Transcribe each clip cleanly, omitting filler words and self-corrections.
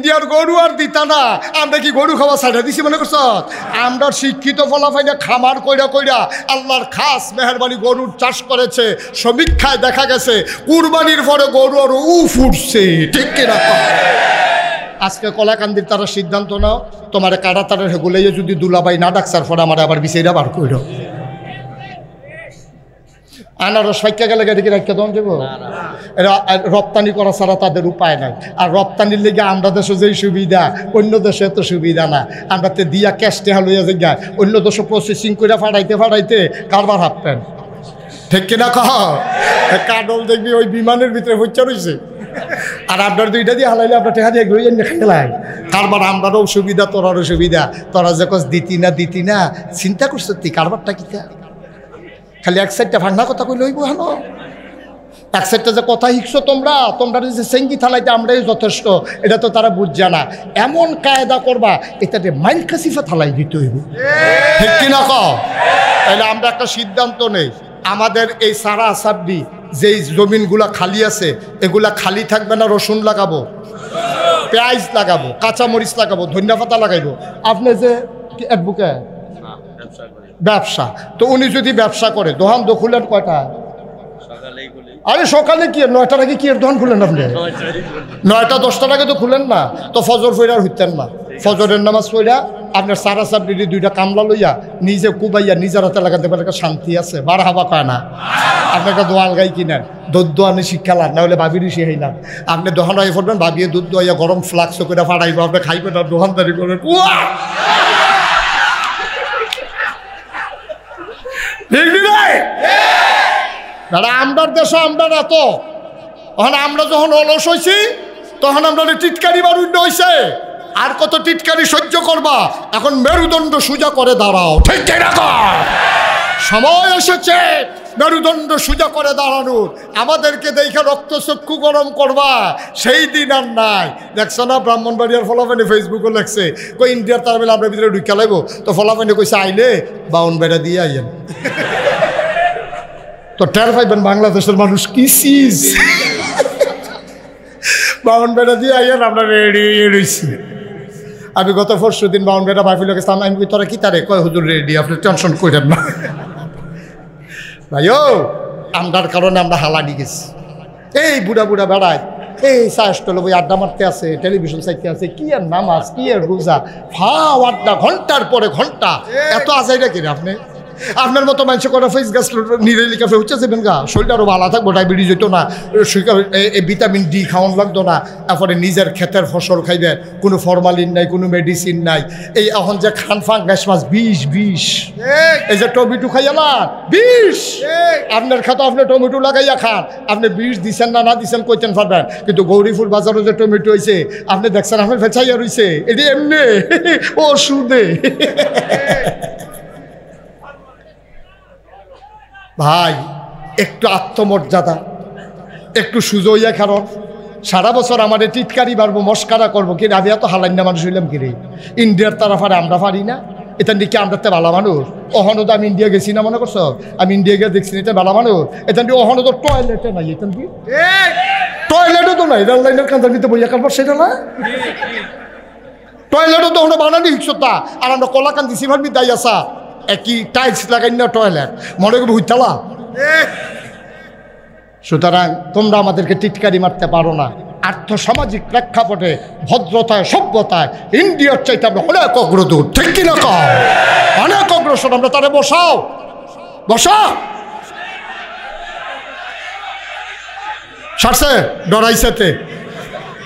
ইন্ডিয়ার গরু আর দিতা না, আমরা কি গরু খাওয়া ছাড়া দিছি মনে করছ? আমরা শিক্ষিত ফলাফাইনা খামার কইরা কইরা আল্লাহর খাস মেহরবানি গরুর চাষ করেছে। সমীক্ষায় দেখা গেছে কুরবানির পরে গরু আর উঠছে, ঠিক কিনা? আজকে কলাকান্দির তারা সিদ্ধান্ত নাও, তোমার কাটা তারের হেগুলাইয়ে যদি দুলাবাই না ডাকসার পরে আমার আবার বিষয়টা বার কইর। আনারস ফাইকা গেলে দেখি রাখতে দন দেবো? এরা রপ্তানি করা ছাড়া তাদের উপায় নাই। আর রপ্তানির লেগে আমরা দেশে যেই সুবিধা, অন্য দেশে এত সুবিধা না। আমরা তো দিয়া ক্যাশটে হালইয়া যাই, অন্য দেশে প্রসেসিং করে ফাটাইতে কারবার হাঁপতেন, ঠিক কিনা? কহ কাডল দেখবি ওই বিমানের ভিতরে হচ্ছে রয়েছে, আর আপনার দুইটা দিয়ে হালাইলে আপনার টেকা দিয়ে এগুলো খেলাই কারবার। আমরারও সুবিধা, তোরারও সুবিধা। তোরা যে কস দিতি না চিন্তা করছো তুই কারবারটা কিতা? খালি এক সাইডটা ভাঙা কথা কই লইব হানো, এক সাইডটা যে কথা শিখছো তোমরা যে সেঙ্গি থালাইতে আমরাই যথেষ্ট, এটা তো তারা বুঝছে না। এমন কায়দা করবা এটাতে মাইল কাসিফা থালাই দিতে হইব, ঠিক কিনা? কও তাহলে আমরা একটা সিদ্ধান্ত নেই, আমাদের এই সারা সাব্বি যেই জমিনগুলা খালি আছে এগুলা খালি থাকবে না। রসুন লাগাবো, পেঁয়াজ লাগাবো, কাঁচামরিচ লাগাবো, ধনিয়া পাতা লাগাইবো। আপনি যে অ্যাডভোকেট ব্যবসা, তো উনি যদি ব্যবসা করে দোকান তো খুলেন কয়টা? আরে সকালে কি 9টার আগে কি এর দোকান খুলেন আপনি? 9টা 10টার আগে তো খুলেন না, তো ফজর ফইরার হইতেন না। ফজরের নামাজ পড়া আপনার সারা সাবডিটি দুইটা কামলা লইয়া নিজে কুবাইয়া নিজের হাতে লাগাতে পারে, শান্তি আছে, বার হাবা পায় না। আপনি একটা দোয়াল গাই কিনেন, দুধ দোয়ানি শিক্ষালান, না হলে ভাবির শিখাইলাম। আপনি দোকান হয়ে পড়বেন, ভাবিয়ে দুধ দোয়াইয়া গরম ফ্লাক্স করে ফাটাইব, আপনি খাইবেন আর দোকানদারি করবেন। দাদা আমরার দেশে আমরা এত, তখন আমরা যখন অলস হয়েছি তখন আমরা টিটকারি বারুণ্য হয়েছে। আর কত টিটকারি সহ্য করবা? এখন মেরুদণ্ড সোজা করে দাঁড়াও, ঠিক সময় এসেছে মেরুদণ্ড সোজা করে দাঁড়ানোর। আমাদেরকে দেখে রক্তচক্ষু গরম করবা সেই দিন আর নাই। দেখছো না ব্রাহ্মণবাড়িয়ার ফলাফানি ফেসবুকে লেখছে, কই ইন্ডিয়ার তার বেলা আমরা ভিতরে ঢুকে লাগবো, তো ফলাফানি কইছে আইলে বাউন বেড়া দিয়ে আইয়েন। তো টের পাইবেন বাংলাদেশের মানুষ কি চিজ। বাউন বেড়া দিয়ে আইয়েন, আমরা রেডি রয়েছি। আমি গত 4 দিন বাউন বেড়া ভাইফিল গেছিলাম, আমি তোরা কি তারে কয় হুজুর রেডি, আপনি টেনশন করেন না ভাইও। আমরার কারণে আমরা হালানি গেছি। এই বুড়া বেড়ায়, এই চাষটলে বই আড্ডা মারতে আছে, টেলিভিশন চাইতে আছে, কি আর নামাজ, কি আর রোজা, ফাও আড্ডা ঘন্টার পরে ঘন্টা। এত আজাইরা কিনা আপনি? আপনার মতো মানুষ করে ফেস গাছ নিরেলি কাফে হচ্ছে যাবেন গা, শরীরটা আরও ভালো থাকবো, ডায়াবেটিস হইতো না, ভিটামিন ডি খাওয়ান লাগতো না। তারপরে নিজের ক্ষেতের ফসল খাইবেন, কোনো ফরমালিন নাই, কোনো মেডিসিন নাই। এই এখন যে খান ফান গ্যাস মাছ 20 এই যে টমেটো খাইয়ালাম 20, আপনার খাতো আপনি টমেটো লাগাইয়া খান, আপনি 20 দিচ্ছেন না দিচ্ছেন কইতেন পারবেন। কিন্তু গৌরীপুর বাজারে যে টমেটো হয়েছে আপনি দেখছেন, আপনার ফেঁচাইয়া রয়েছে, এটি এমনি ওষুধে। ভাই একটু আত্মমর্যাদা, একটু সুজইয়া, কারণ সারা বছর আমাদের টিটকারি বাড়বো, মস্কারা করবো, কি আমি এত হালান্না মানুষ হইলাম কিরে? ইন্ডিয়ার তারা পারে, আমরা পারি না? এটা দিকে আমরা তো ভালো মানুষ। অহনো তো আমি ইন্ডিয়া গেছি না, মনে করছো? আমি ইন্ডিয়া গিয়ে দেখছি এটা ভালো মানুষ। এটা দিয়ে অহনো তো টয়লেটে নাই, এটা দিয়ে টয়লেটও তো নাই, রেল লাইনের কান্দার ভিতরে বইয়া কারবার সেটা না, টয়লেটও তো আমরা বানানি হিসতা। আর আমরা কলাকান্দি সিভারমি দাই আসা একই টাইলস লাগাই না টয়লেট, মনে করবো হইতালা। সুতরাং তোমরা আমাদেরকে টিটকারি মারতে পারো না। আর্থসামাজিক প্রেক্ষাপটে, ভদ্রতায়, সভ্যতায় ইন্ডিয়ার চাইতে আমরা অনেক অগ্রদূর, ঠিক কিনা? অনেক অগ্রসর আমরা। তারে বসাও, সারছে ডরাইছেতে,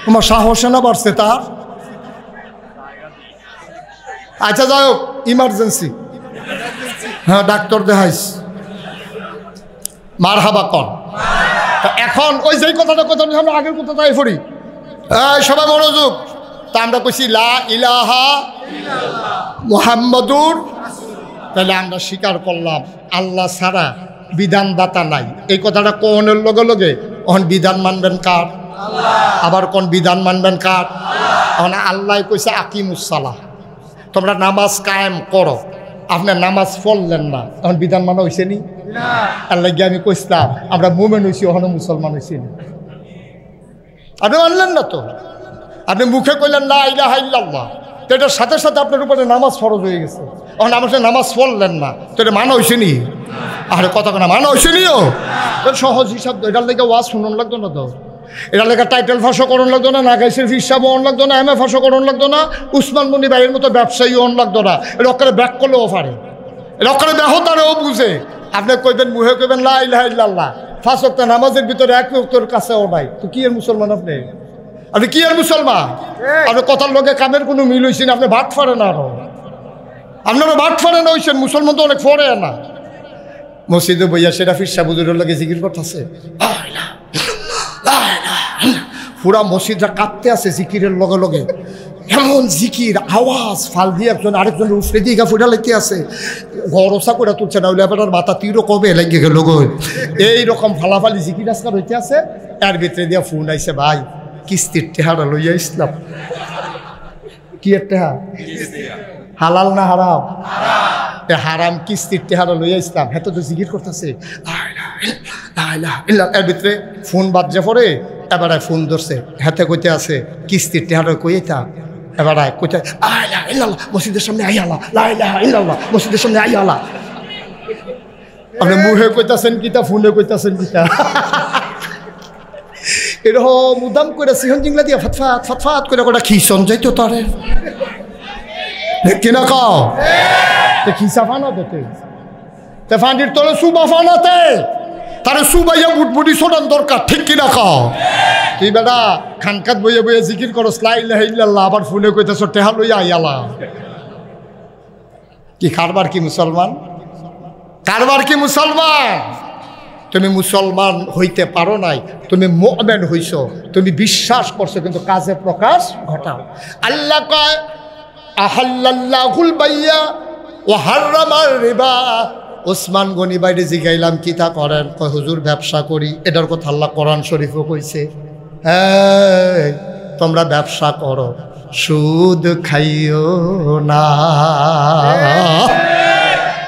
তোমার সাহসে না বাড়ছে তার। আচ্ছা যাই হোক, ইমার্জেন্সি, হ্যাঁ ডাক্তার দেখাইস, মার হাবা কর। এখন ওই যে কথাটা আমরা আগের কথা তাই পড়ি, সবাই মনোযোগ। তা আমরা কইছি লা ইলাহা মুহাম্মাদুর, তাহলে আমরা স্বীকার করলাম আল্লাহ ছাড়া বিধানদাতা নাই। এই কথাটা কোনের লগে লগে এখন বিধান মানবেন কার? আবার কোন বিধান মানবেন কার? এখন আল্লাহ কইছে আকিমুস সালাহ, তোমরা নামাজ কায়েম করো। আপনার নামাজ পড়লেন না, এখন বিধান মানা হয়েছে নি? আল্লাহ গিয়ে আমি কইতাম আমরা মুমেন হয়েছি, ওখানে মুসলমান হয়েছি না, আপনি মানলেন না তো। আপনি মুখে কইলেন লা ইলাহা ইল্লাল্লাহ, তো এটার সাথে সাথে আপনার উপরে নামাজ ফরজ হয়ে গেছে। এখন আমার নামাজ পড়লেন না, তো এটা মানা হয়েছে নি? আরে কথা না মানা হয়েছে নিও, সহজ হিসাব। এটার লেগে ওয়াজ শুনুন লাগতো না, তো এটার লেগে টাইটেল ফাঁসও করণ লাগতো না, নাগাইশের হিসাবও অন লাগতো না, এমএ ফাঁসও করণ লাগতো না, উসমান গনি ভাইয়ের মতো ব্যবসায়ী অন লাগতো না। এটা অক্ষরে ব্যাক করলেও পারে, এটা অক্ষরে ব্যাহতারেও বুঝে। আপনি কইবেন মুহে কইবেন লা ইলাহা ইল্লাল্লাহ, 5 ওয়াক্ত নামাজের ভিতরে 1 ওয়াক্তের কাছেও নাই, তো কি এর মুসলমান আপনি? আপনি কি এর মুসলমান? আপনি কথার লগে কামের কোনো মিল হইছেন, আপনি ভাট ফাড়েন, আরো আপনারা ভাট ফাড়েন হইছেন। মুসলমান তো অনেক ফরে না। মসজিদে বইয়া সেটা ফিরসা বুজুরের লগে জিকির করতেছে, পুরা মসজিদরা কাঁপতে আছে জিকিরের লগে লগে। এমন জিকির আওয়াজ ফাল দিয়ে একজন আরেকজনের উফরে দিয়ে ফুটা লাগতে আছে, গরসা করে তুলছে না, ওইলে আপনার মাথা তীরও কবে লেগে গেল গো। এইরকম ফালাফালি জিকির আজকাল হইতে আছে। এর ভিতরে দিয়া ফোন আইছে, ভাই কিস্তির টেহারা লইয়া ইসলাম। কি এর টেহা? হালাল না হারাম? হারাম কিস্তির টেহারা লইয়া ইসলাম। হ্যাঁ, তো জিকির করতেছে। এর ভিতরে ফোন বাজে পরে এবার ফোন ধরছে, হাতে কইতে আছে কিস্তির টেহারা কইতা। এবার কইতে মসজিদের সামনে আইয়ালা, লা ইলাহা ইল্লাল্লাহ, মসজিদের সামনে আইয়ালা। আপনি মুহে কইতাছেন কিতা, ফোনে কইতাছেন কিতা? এরকম উদাম করে সিহন জিংলা দিয়া ফাতফাত ফাতফাত করে কটা খিসন যাইতো তারে কিনা কাও খিসা ফানা দিতে ফান্ডির তলে সুবা ফানাতে তারে সুবাইয়া বুটবুটি ছোটান দরকার, ঠিক কিনা কাও? তুই বেটা খানকাত বইয়ে বইয়ে জিকির করো লা ইলাহা ইল্লাল্লাহ, আবার ফোনে কইতেছ টেহা লইয়া আইয়ালা। কি কারবার কি মুসলমান? কারবার কি মুসলমান? তুমি মুসলমান হইতে পারো নাই, তুমি মুমিন হইছো, তুমি বিশ্বাস করছো কিন্তু কাজে প্রকাশ ঘটাও। আল্লাহ কয় আহাল্লাল্লাহুল বাইয়া ওয়া হারামার রিবা। ওসমান গনি বাইরে জিগাইলাম কিতা করেন? কয় হুজুর ব্যবসা করি। এটার কথা আল্লাহ কোরআন শরীফও কইছে, হ্যাঁ তোমরা ব্যবসা করো, সুদ খাইও না।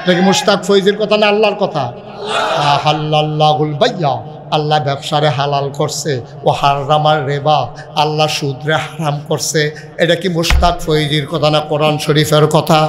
এটা কি মুশতাক ফৈজির কথা না আল্লাহর কথা? আহাল্লাল্লাহুল বাইয়া, আল্লাহ ব্যবসারে হালাল করছে, ও হারামার রেবা, আল্লাহ সুদরে হারাম করছে। এটা কি মুশতাক ফৈজির কথা না কোরআন শরীফের কথা?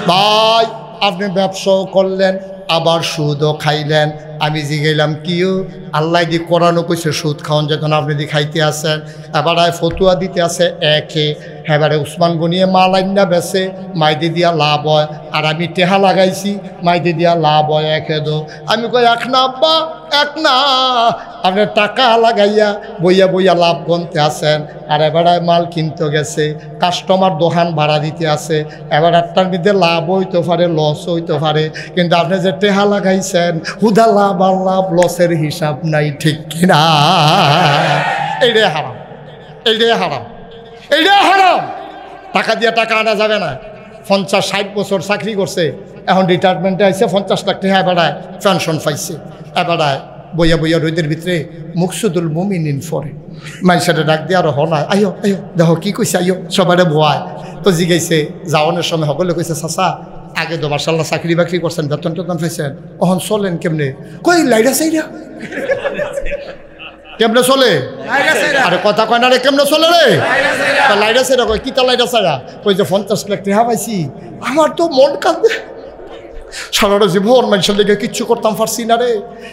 ভাই আপনি ব্যবসাও করলেন আবার সুদও খাইলেন। আমি জিগাইলাম কিও? আল্লাহ দি কোরআনও কইছে সুদ খাওয়ান, যখন আপনি দি খাইতে আসেন। এবার ফতুয়া দিতে আছে একে, এবারে উসমান গনিয়ে মাল আইনা বেছে মাইদি দিয়া লাভ হয়, আর আমি টেহা লাগাইছি মাইদি দিয়া লাভ হয় একে দো। আমি কই এক না আব্বা, এক না, আপনি টাকা লাগাইয়া বইয়া বইয়া লাভ গনতে আসেন, আর এবারে মাল কিনতে গেছে, কাস্টমার দোকান ভাড়া দিতে আছে। এবার একটার মধ্যে লাভ হইতে পারে, লস হইতে পারে, কিন্তু আপনি যে টেহা লাগাইছেন হুদা লাভ আর লাভ লসের হিসাব নাই, ঠিক কিনা? এইটাই হারাম, এইটাই হারাম, এইটাই হারাম। টাকা দিয়ে টাকা আনা যাবে না। 50-60 বছর চাকরি করছে, এখন রিটায়ারমেন্টে আইসে 50 লাখ টাকা এবারায় পেনশন পাইছে। এবারায় বইয়া বইয়া রোদের ভিতরে মুকসুদুল মুমিনিন ফরে মানুষের ডাক দিয়ে আরো হনায়, আইও আইও দেখো কি কইছে, আইও সবারে ভয়। তো জিগাইছে যাওয়ানোর সময় সকলে কইছে চাচা আগে তো মাশাআল্লাহ চাকরি বাকরি করছেন, বেতন টেতন পাইছেন, অহন চলেন কেমনে? কই লাইরা চাইরা কেমনে চলে? আরে কথা কয় না রে, কেমনে চলে রে? লাইরা চাইরা কয় কিতা লাইরা চাইরা? কই যে 50 লাখ টাকা পাইছি। আমার তো মন কাঁদে, সারাটা জীবন মানুষের লেগে কিচ্ছু করতাম পারছি না রে।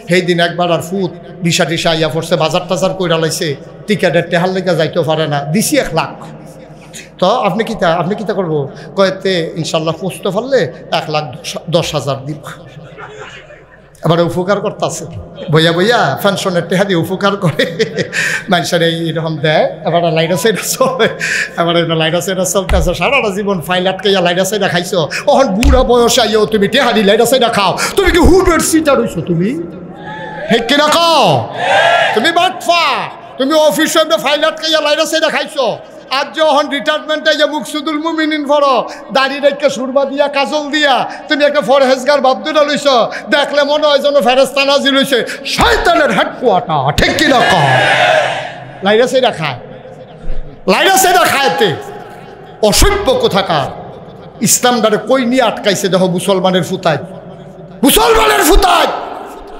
সেই দিন একবার আর ফুট ভিসা টিসা আইয়া পড়ছে, বাজার টাজার কইরা লাইছে, টিকেটের টেহার লেগে যাইতেও পারে না, দিছি 1 লাখ। তো আপনি কিতা করবো? কয়েতে ইনশাল্লাহ পুষতে পারলে 1,10,000 দিব। এবারে উপকার করতেছে, বইয়া বইয়া পেনশনের টেহা দিয়ে উপকার করে মানুষের এইরকম দেয়। এবার লাইটা সাইডা চলে, এবার লাইটা সাইডা চলতেছে, সারাটা জীবন ফাইল আটকাইয়া লাইটা সাইডা খাইছো, ওখান বুড়া বয়সে আইও তুমি টেহা দি লাইটা সাইডা খাও। তুমি কি হুডের সিটার হইছো? তুমি ঠিক কিনা খাও? তুমি বাটফা, তুমি অফিসে ফাইল আটকাইয়া লাইটা সাইডা খাইছো। আজ যখন রিটায়ারমেন্টে যে মুকসুদুল মুমিনিন ফরো, দাড়ি রেখে সুরবা দিয়া কাজল দিয়া তুমি একটা ফরহেজগার ভাবদুরা লইছ, দেখলে মনে হয় যেন ফেরেশতা নাজিল হইছে, শয়তানের হেডকোয়ার্টার, ঠিক কিনা কও? লাইরা সেটা খায়, লাইরা সেটা খায়তে অসভ্য কোথাকার। ইসলামটারে কই নিয়ে আটকাইছে দেখো মুসলমানের ফুতায়, মুসলমানের ফুতায়।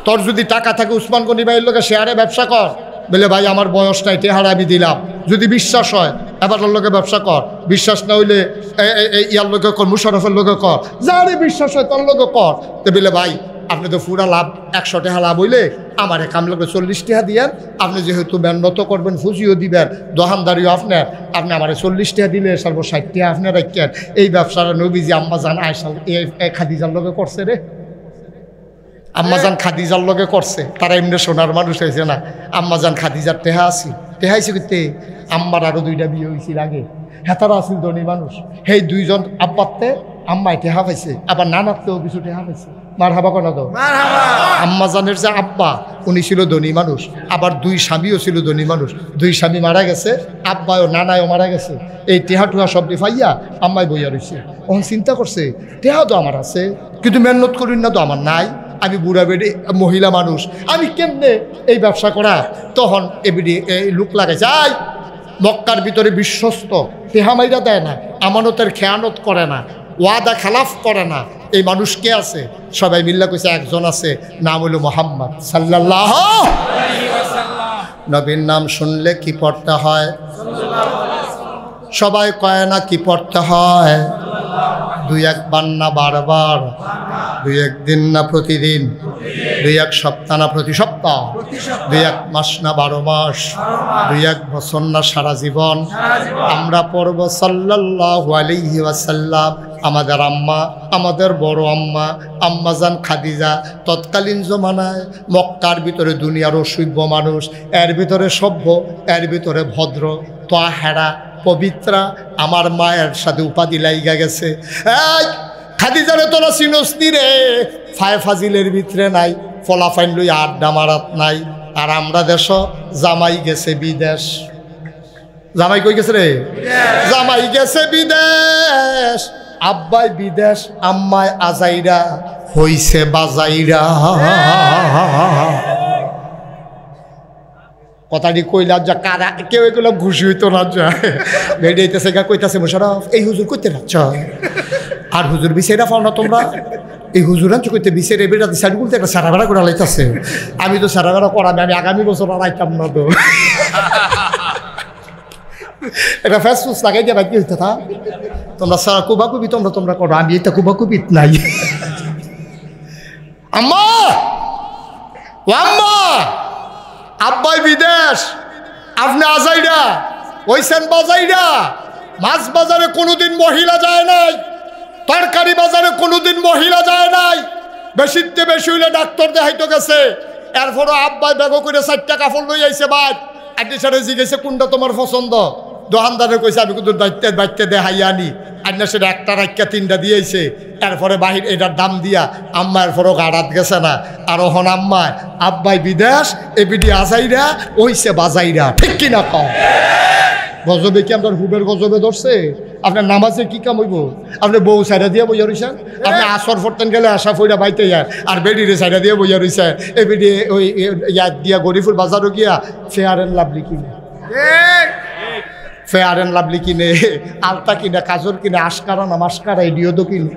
তোর যদি টাকা থাকে উসমান গনি ভাইয়ের লোকে শেয়ারে ব্যবসা কর, বলে ভাই আমার বয়স নাই, টেহারা আমি দিলাম। যদি বিশ্বাস হয় এবার লোকে ব্যবসা কর, বিশ্বাস না হইলে ইয়ার লোকে কর, মুশারফের লোকে কর, যারে বিশ্বাস হয় তার লোকে কর। তো বলে ভাই আপনি তো পুরা লাভ 100 টাকা লাভ হইলে আমার কাম লাগবে 40 টাকা দিয়েন, আপনি যেহেতু মেহনত করবেন ফুজিও দিবেন দোকানদারিও আপনার, আপনি আমার 40 টাকা দিলে 60 টাকা আপনি রাখেন। এই ব্যবসাটা নবীজি আম্মাজান আয়েশা খাদিজার লোকে করছে রে, আম্মাজান খাদিজার লগে করছে। তারা এমনি সোনার মানুষ হয়েছে না, আম্মাজান খাদিজার টেহা আসি টেহাইছে করতে। আম্মার আরও 2টা বিয়ে হয়েছিল আগে, হেতারা আসিল ধনী মানুষ। সেই 2জন আব্বাতে আম্মায় টেহা পাইছে, আবার নানাতেও কিছু টেহা পাইছে। মার হাবা কোনা তো আম্মাজানের যে আব্বা উনি ছিল ধনী মানুষ, আবার 2 স্বামীও ছিল ধনী মানুষ। 2 স্বামী মারা গেছে, আব্বাও নানায়ও মারা গেছে। এই টেহা টুহা সব ফাইয়া আম্মায় বইয়া রয়েছে। ওখান চিন্তা করছে টেহা তো আমার আছে, কিন্তু মেহনত করি না তো আমার নাই, আমি বুড়া বেড়ে মহিলা মানুষ, আমি কেমনে এই ব্যবসা করা। তখন এবিডি এই লোক লাগাইছে, আই মক্কার ভিতরে বিশ্বস্ত, টেহা মাইরা দেয় না, আমানতের খেয়ানত করে না, ওয়াদা খালাফ করে না, এই মানুষ কে আছে? সবাই মিল্লা কইছে একজন আছে, নাম হলো মুহাম্মদ সাল্লাল্লাহু আলাইহি ওয়াসাল্লাম। নবীর নাম শুনলে কি পড়তে হয়? সবাই কয় না কি পড়তে হয়? 2-1 বার না বারবার, 2-1 দিন না প্রতিদিন, 2-1 সপ্তাহ না প্রতি সপ্তাহ, 2-1 মাস না 12 মাস, 2-1 বছর না সারা জীবন আমরা পড়ব সাল্লাল্লাহু আলাইহি ওয়াসাল্লাম। আমাদের আম্মা, আমাদের বড় আম্মা আম্মাজান খাদিজা তৎকালীন জমানায় মক্কার ভিতরে দুনিয়ার অসভ্য মানুষ, এর ভিতরে সভ্য, এর ভিতরে ভদ্র, তাহেরা, পবিত্রা, আমার মায়ের সাথে উপাধি লাইগা গেছে। এই খাদিজারে তোরা চিনস্তি রে, ফায় ফাজিলের ভিতরে নাই, ফলাফাইন লই আড্ডা মারাত নাই। আর আমরা দেশ জামাই গেছে বিদেশ। জামাই কই গেছে রে? জামাই গেছে বিদেশ, আব্বাই বিদেশ, আম্মায় আজাইরা হইছে বাজাইরা। কথাটি কইলা যা কারা কেউ এগুলো ঘুষি হইতো না, যায় বেড়াইতেছে গা কইতাছে মোশারফ এই হুজুর কইতে রাখছ, আর হুজুর বিছেরা পাও না তোমরা, এই হুজুর আনছো কইতে বিছেরে বেড়াতে সাইড বলতে একটা সারা বেড়া করে লাইতাছে। আমি তো সারা বেড়া করাবে, আমি আগামী বছর আর আইতাম না তো। এটা ফেসবুক লাগাই দিয়ে বাকি হইতে থা, তোমরা সারা কুবাকুবি তোমরা করো, আমি এটা কুবাকুবি নাই। আম্মা ও আম্মা, আব্বাই বিদেশ, আপনি আজাইরা ওইসেন বাজাইরা। মাছ বাজারে কোনোদিন মহিলা যায় নাই, তরকারি বাজারে কোনোদিন মহিলা যায় নাই, বেশিতে বেশি হইলে ডাক্তার দেখাইতে গেছে। এরপরও আব্বাই ব্যাগ করে 4টা কাপড় লই আইছে। বাদ আড্ডি সারে জিজ্ঞেসে কোনটা তোমার পছন্দ, দোকানদারে কইছে আমি কিন্তু দায়িত্বে দেখাইয়া আনি। আন্না সেটা একটা রাখা 3টা দিয়েছে। এরপরে বাহির এটার দাম দিয়া আম্মা এরপরও গাড়াত গেছে না। আর ওহন আম্মা আব্বাই বিদেশ, এবিডি আজাইরা ওইছে বাজাইরা, ঠিক কিনা কম? গজবে কি আপনার হুবের গজবে ধরছে? আপনার নামাজে কি কাম হইব? আপনি বউ সাইডা দিয়ে বইয়া রইছেন, আপনি আসর ফরতেন গেলে আশা ফইরা বাইতে যায়, আর বেডিরে সাইডা দিয়ে বইয়া রইছে। এ বেডি ওই ইয়াদ দিয়া গরিফুল বাজারও গিয়া ফেয়ার অ্যান্ড লাভলি কিনে, ফেয়ার অ্যান্ড লাভলি কিনে, আলতা কিনে, কাজল কিনে, আশকারা না মাস্কারা এডিও কিনে।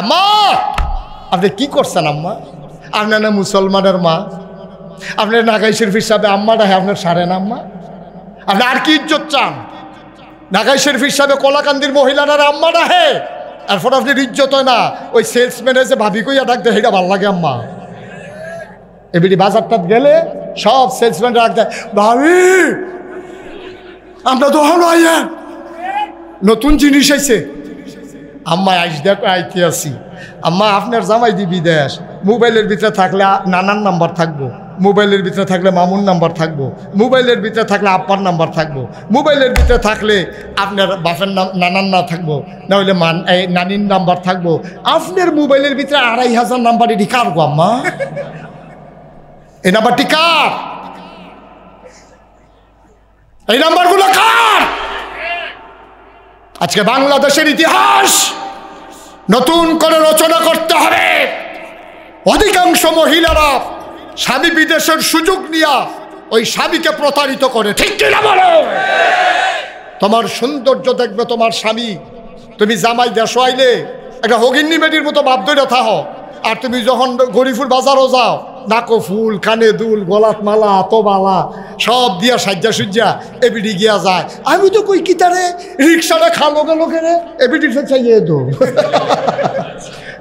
আম্মা আপনি কি করছেন আম্মা? আপনার না মুসলমানের মা, আপনার নাগাই শরীফ হিসাবে আম্মা ডাহে আপনার সারেন আম্মা? আপনি আর কি ইজ্জত চান? নাগাই শরীফ হিসাবে কলাকান্দির মহিলারা আম্মা ডাহে, এরপর আপনার ইজ্জত হয় না। ওই সেলসম্যানে যে ভাবি কইয়া ডাক দেয়, সেটা ভাল লাগে আম্মা। এবিডি বাজারটাত গেলে সব সেলসম্যান ডাক দেয়, ভাবি আমরা তো হলো আইয়া নতুন জিনিস আইছে। আম্মা আইস দেখো আইতে আসি। আম্মা আপনার জামাই দি বিদেশ, মোবাইলের ভিতরে থাকলে নানার নাম্বার থাকবো, মোবাইলের ভিতরে থাকলে মামুর নাম্বার থাকবো, মোবাইলের ভিতরে থাকলে আব্বার নাম্বার থাকবো, মোবাইলের ভিতরে থাকলে আপনার বাপের নানার না থাকবো, না হইলে নানির নাম্বার থাকবো। আপনার মোবাইলের ভিতরে 2500 নাম্বার, এটি কার গো আম্মা? এই নাম্বারটি কার? এই নাম্বারগুলো কার? আজকে বাংলাদেশের ইতিহাস নতুন করে রচনা করতে হবে। অধিকাংশ মহিলারা স্বামী বিদেশের সুযোগ নিয়া ওই স্বামীকে প্রতারিত করে, ঠিক কিনা বলো? তোমার সৌন্দর্য দেখবে তোমার স্বামী, তুমি জামাই দেশ আইলে একটা হগিন্নি মেডির মতো বাপ ধরে থাকো, আর তুমি যখন গরিফুল বাজারও যাও নাকো ফুল, কানে দুল, গলাত মালা, তবালা সব দিয়া সাজ্জা সুজ্জা এবিডি গিয়া যায়। আমি তো কই কি তারে রিক্সাটা খালো গেল কেরে এবিডি চাইয়ে দো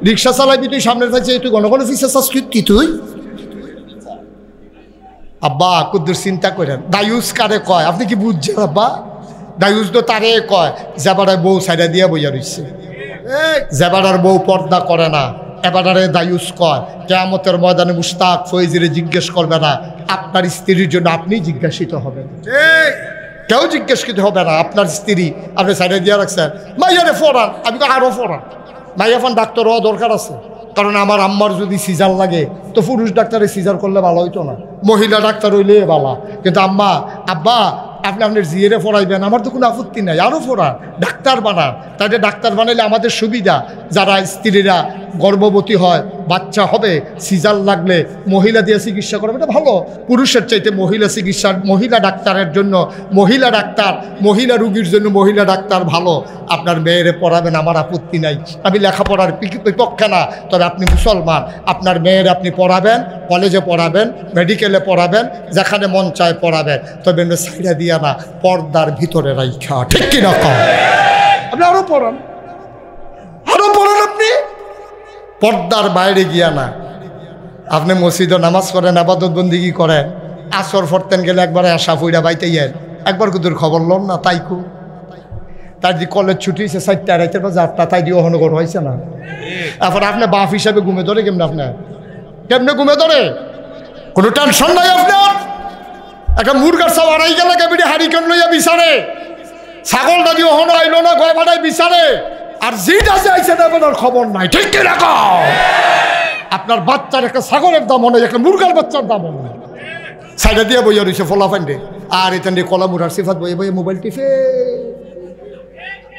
রিক্সা চালাবি তুই সামনের কাছে তুই ঘন ঘন ফিসে সংস্কৃতি তুই। আব্বা কুদ্দুর চিন্তা করেন দায়ুস কারে কয় আপনি কি বুঝছেন আব্বা? দায়ুস তো তারে কয় যেবারে বউ সাইডা দিয়া বইয়া রইছে, যেবারার বউ পর্দা করে না এবারে দায়ুস কয়। কিয়ামতের ময়দানে মুশতাক ফয়েজিরে জিজ্ঞেস করবে না, আপনার স্ত্রীর জন্য আপনি জিজ্ঞাসিত হবেন, কেউ জিজ্ঞাসিত হবে না। আপনার স্ত্রী আপনি সাইডে দিয়া রাখছেন, মাইয়ারে ফোরান, আমি আরো ফোরান, মাইয়া ফান ডাক্তার হওয়া দরকার আছে। কারণ আমার আম্মার যদি সিজার লাগে তো পুরুষ ডাক্তারে সিজার করলে ভালো হইতো না, মহিলা ডাক্তার হইলে ভালো। কিন্তু আম্মা আব্বা আপনি আপনার জিয়েরে ফোরাইবেন, আমার তো কোনো আপত্তি নাই, আরও ফোরান, ডাক্তার বানান। তাদের ডাক্তার বানাইলে আমাদের সুবিধা। যারা স্ত্রীরা গর্ভবতী হয়, বাচ্চা হবে, সিজার লাগলে মহিলা দিয়ে চিকিৎসা করবে, এটা ভালো। পুরুষের চাইতে মহিলা চিকিৎসা, মহিলা ডাক্তারের জন্য মহিলা ডাক্তার, মহিলা রুগীর জন্য মহিলা ডাক্তার ভালো। আপনার মেয়েরে পড়াবেন, আমার আপত্তি নাই, আমি লেখাপড়ার বিপক্ষে না। তবে আপনি মুসলমান, আপনার মেয়ের আপনি পড়াবেন, কলেজে পড়াবেন, মেডিকেলে পড়াবেন, যেখানে মন চায় পড়াবেন, তবে সাইডা দিয়া না, পর্দার ভিতরে রাইখা, ঠিক কিনা কম? আপনি আরো পড়ান, আরো পড়ান, আপনি পর্দার বাইরে গিয়া না। আপনি মসজিদে নামাজ করেন, আবাদত বন্দিগি করেন, আসর ফরতেন গেলে একবারে আশা ফুইরা বাইতে ইয়েন, একবার কুদুর খবর লন না, তাই কু তাই যে কলেজ ছুটি হয়েছে 4টা রাইতের বা 8টা, তাই দিয়ে অহনগর হয়েছে না। এখন আপনি বাপ হিসাবে ঘুমে ধরে কেমনে? আপনার কেমনে ঘুমে ধরে? কোনো টেনশন নাই আপনার। একটা মুরগার সব আড়াই গেলে কেবিটি হারিকেন লইয়া বিচারে, ছাগলটা দিয়ে অহন আইলো না, গয় ভাড়ায় বিচারে, আর যেটা যে আইসে না আপনার খবর নাই, ঠিক কি রাখো? আপনার বাচ্চার একটা ছাগলের দাম হয়, একটা মুরগার বাচ্চার দাম হয়। সাইডে দিয়ে বইয়া রয়েছে ফলা ফান্ডে, আর এখান দিয়ে কলা মুরার সিফাত বইয়ে বইয়ে মোবাইল টিপে।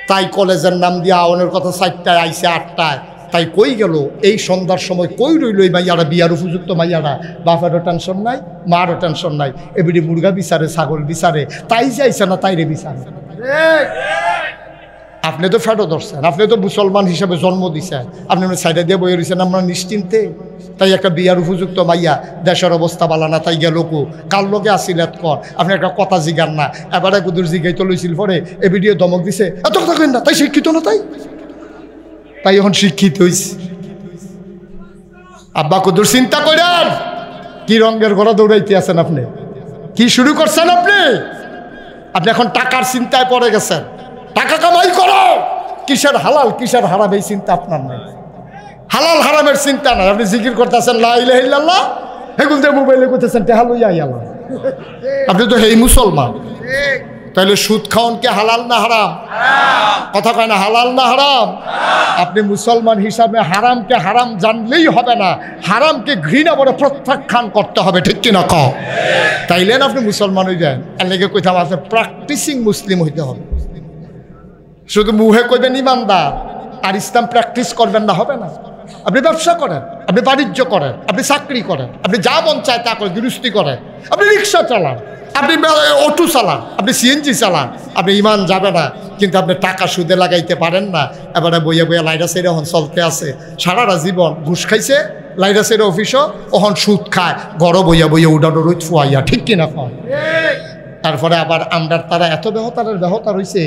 তাই কলেজের নাম দিয়ে আওয়ানের কথা 4টায় আইসে 8টায়, তাই কই গেল এই সন্ধ্যার সময়, কই রইল এই মাইয়ারা, বিয়ার উপযুক্ত মাইয়ারা? বাপেরও টেনশন নাই, মারও টেনশন নাই, এবিডি মুরগা বিচারে, ছাগল বিচারে, তাই যে আইসে না তাই রে বিচারে। আপনি তো ফেটো ধরছেন, আপনি তো মুসলমান হিসাবে জন্ম দিছেন, আপনি সাইডে দিয়ে বইয়ে রয়েছেন আমরা নিশ্চিন্তে। তাই একটা বিয়ার উপযুক্ত মাইয়া, দেশের অবস্থা বালা না, তাই গেল কো কার লোকে আসিলেত কর, আপনি একটা কথা জিগান না। এবারে কুদুর জিগাই তো লইছিল পরে এ ভিডিও দমক দিছে, এত কথা কেন না, তাই শিক্ষিত না, তাই এখন শিক্ষিত হইছে। আব্বা কুদুর চিন্তা করেন, কি রঙের ঘোড়া দৌড়াইতে আছেন আপনি, কি শুরু করছেন আপনি? আপনি এখন টাকার চিন্তায় পড়ে গেছেন, টাকা কামাই করো, কিসের হালাল কিসের হারাম এই চিন্তা আপনার নাই, হালাল হারামের চিন্তা নাই। আপনি জিকির করতেছেন লা ইলাহা ইল্লাল্লাহ, এগুলো দিয়ে মোবাইলে করতেছেন টেহা লইয়া আইয়ালা, আপনি তো হেই মুসলমান। তাহলে সুদ খাওয়ান কি হালাল না হারাম? কথা কয় না, হালাল না হারাম? আপনি মুসলমান হিসাবে হারামকে হারাম জানলেই হবে না, হারামকে ঘৃণা করে প্রত্যাখ্যান করতে হবে, ঠিক কিনা কও? তাইলে না আপনি মুসলমান হয়ে যান। এর লেগে কোথাও আছে প্র্যাকটিসিং মুসলিম হইতে হবে। শুধু মুহে কইবেন ইমানদার আর ইসলাম প্র্যাকটিস করবেন না, হবে না। আপনি ব্যবসা করেন, আপনি বাণিজ্য করেন, আপনি চাকরি করেন, আপনি যা মন চায় তা করেন, গৃহস্থী করেন, আপনি রিক্সা চালান, আপনি অটো চালান, আপনি সিএনজি চালান, আপনি ইমান যাবে না। কিন্তু আপনি টাকা সুদে লাগাইতে পারেন না। এবারে বইয়া বইয়া লাইরাসের এখন চলতে আছে, সারাটা জীবন ঘুষ খাইছে, লাইরাসের অফিসও ওখন সুদ খায়, ঘরও বইয়া বইয়া উডানো রোজ ফুয়াইয়া, ঠিক কিনা কয়? তারপরে আবার আমরার তারা এত বেহতার হয়েছে,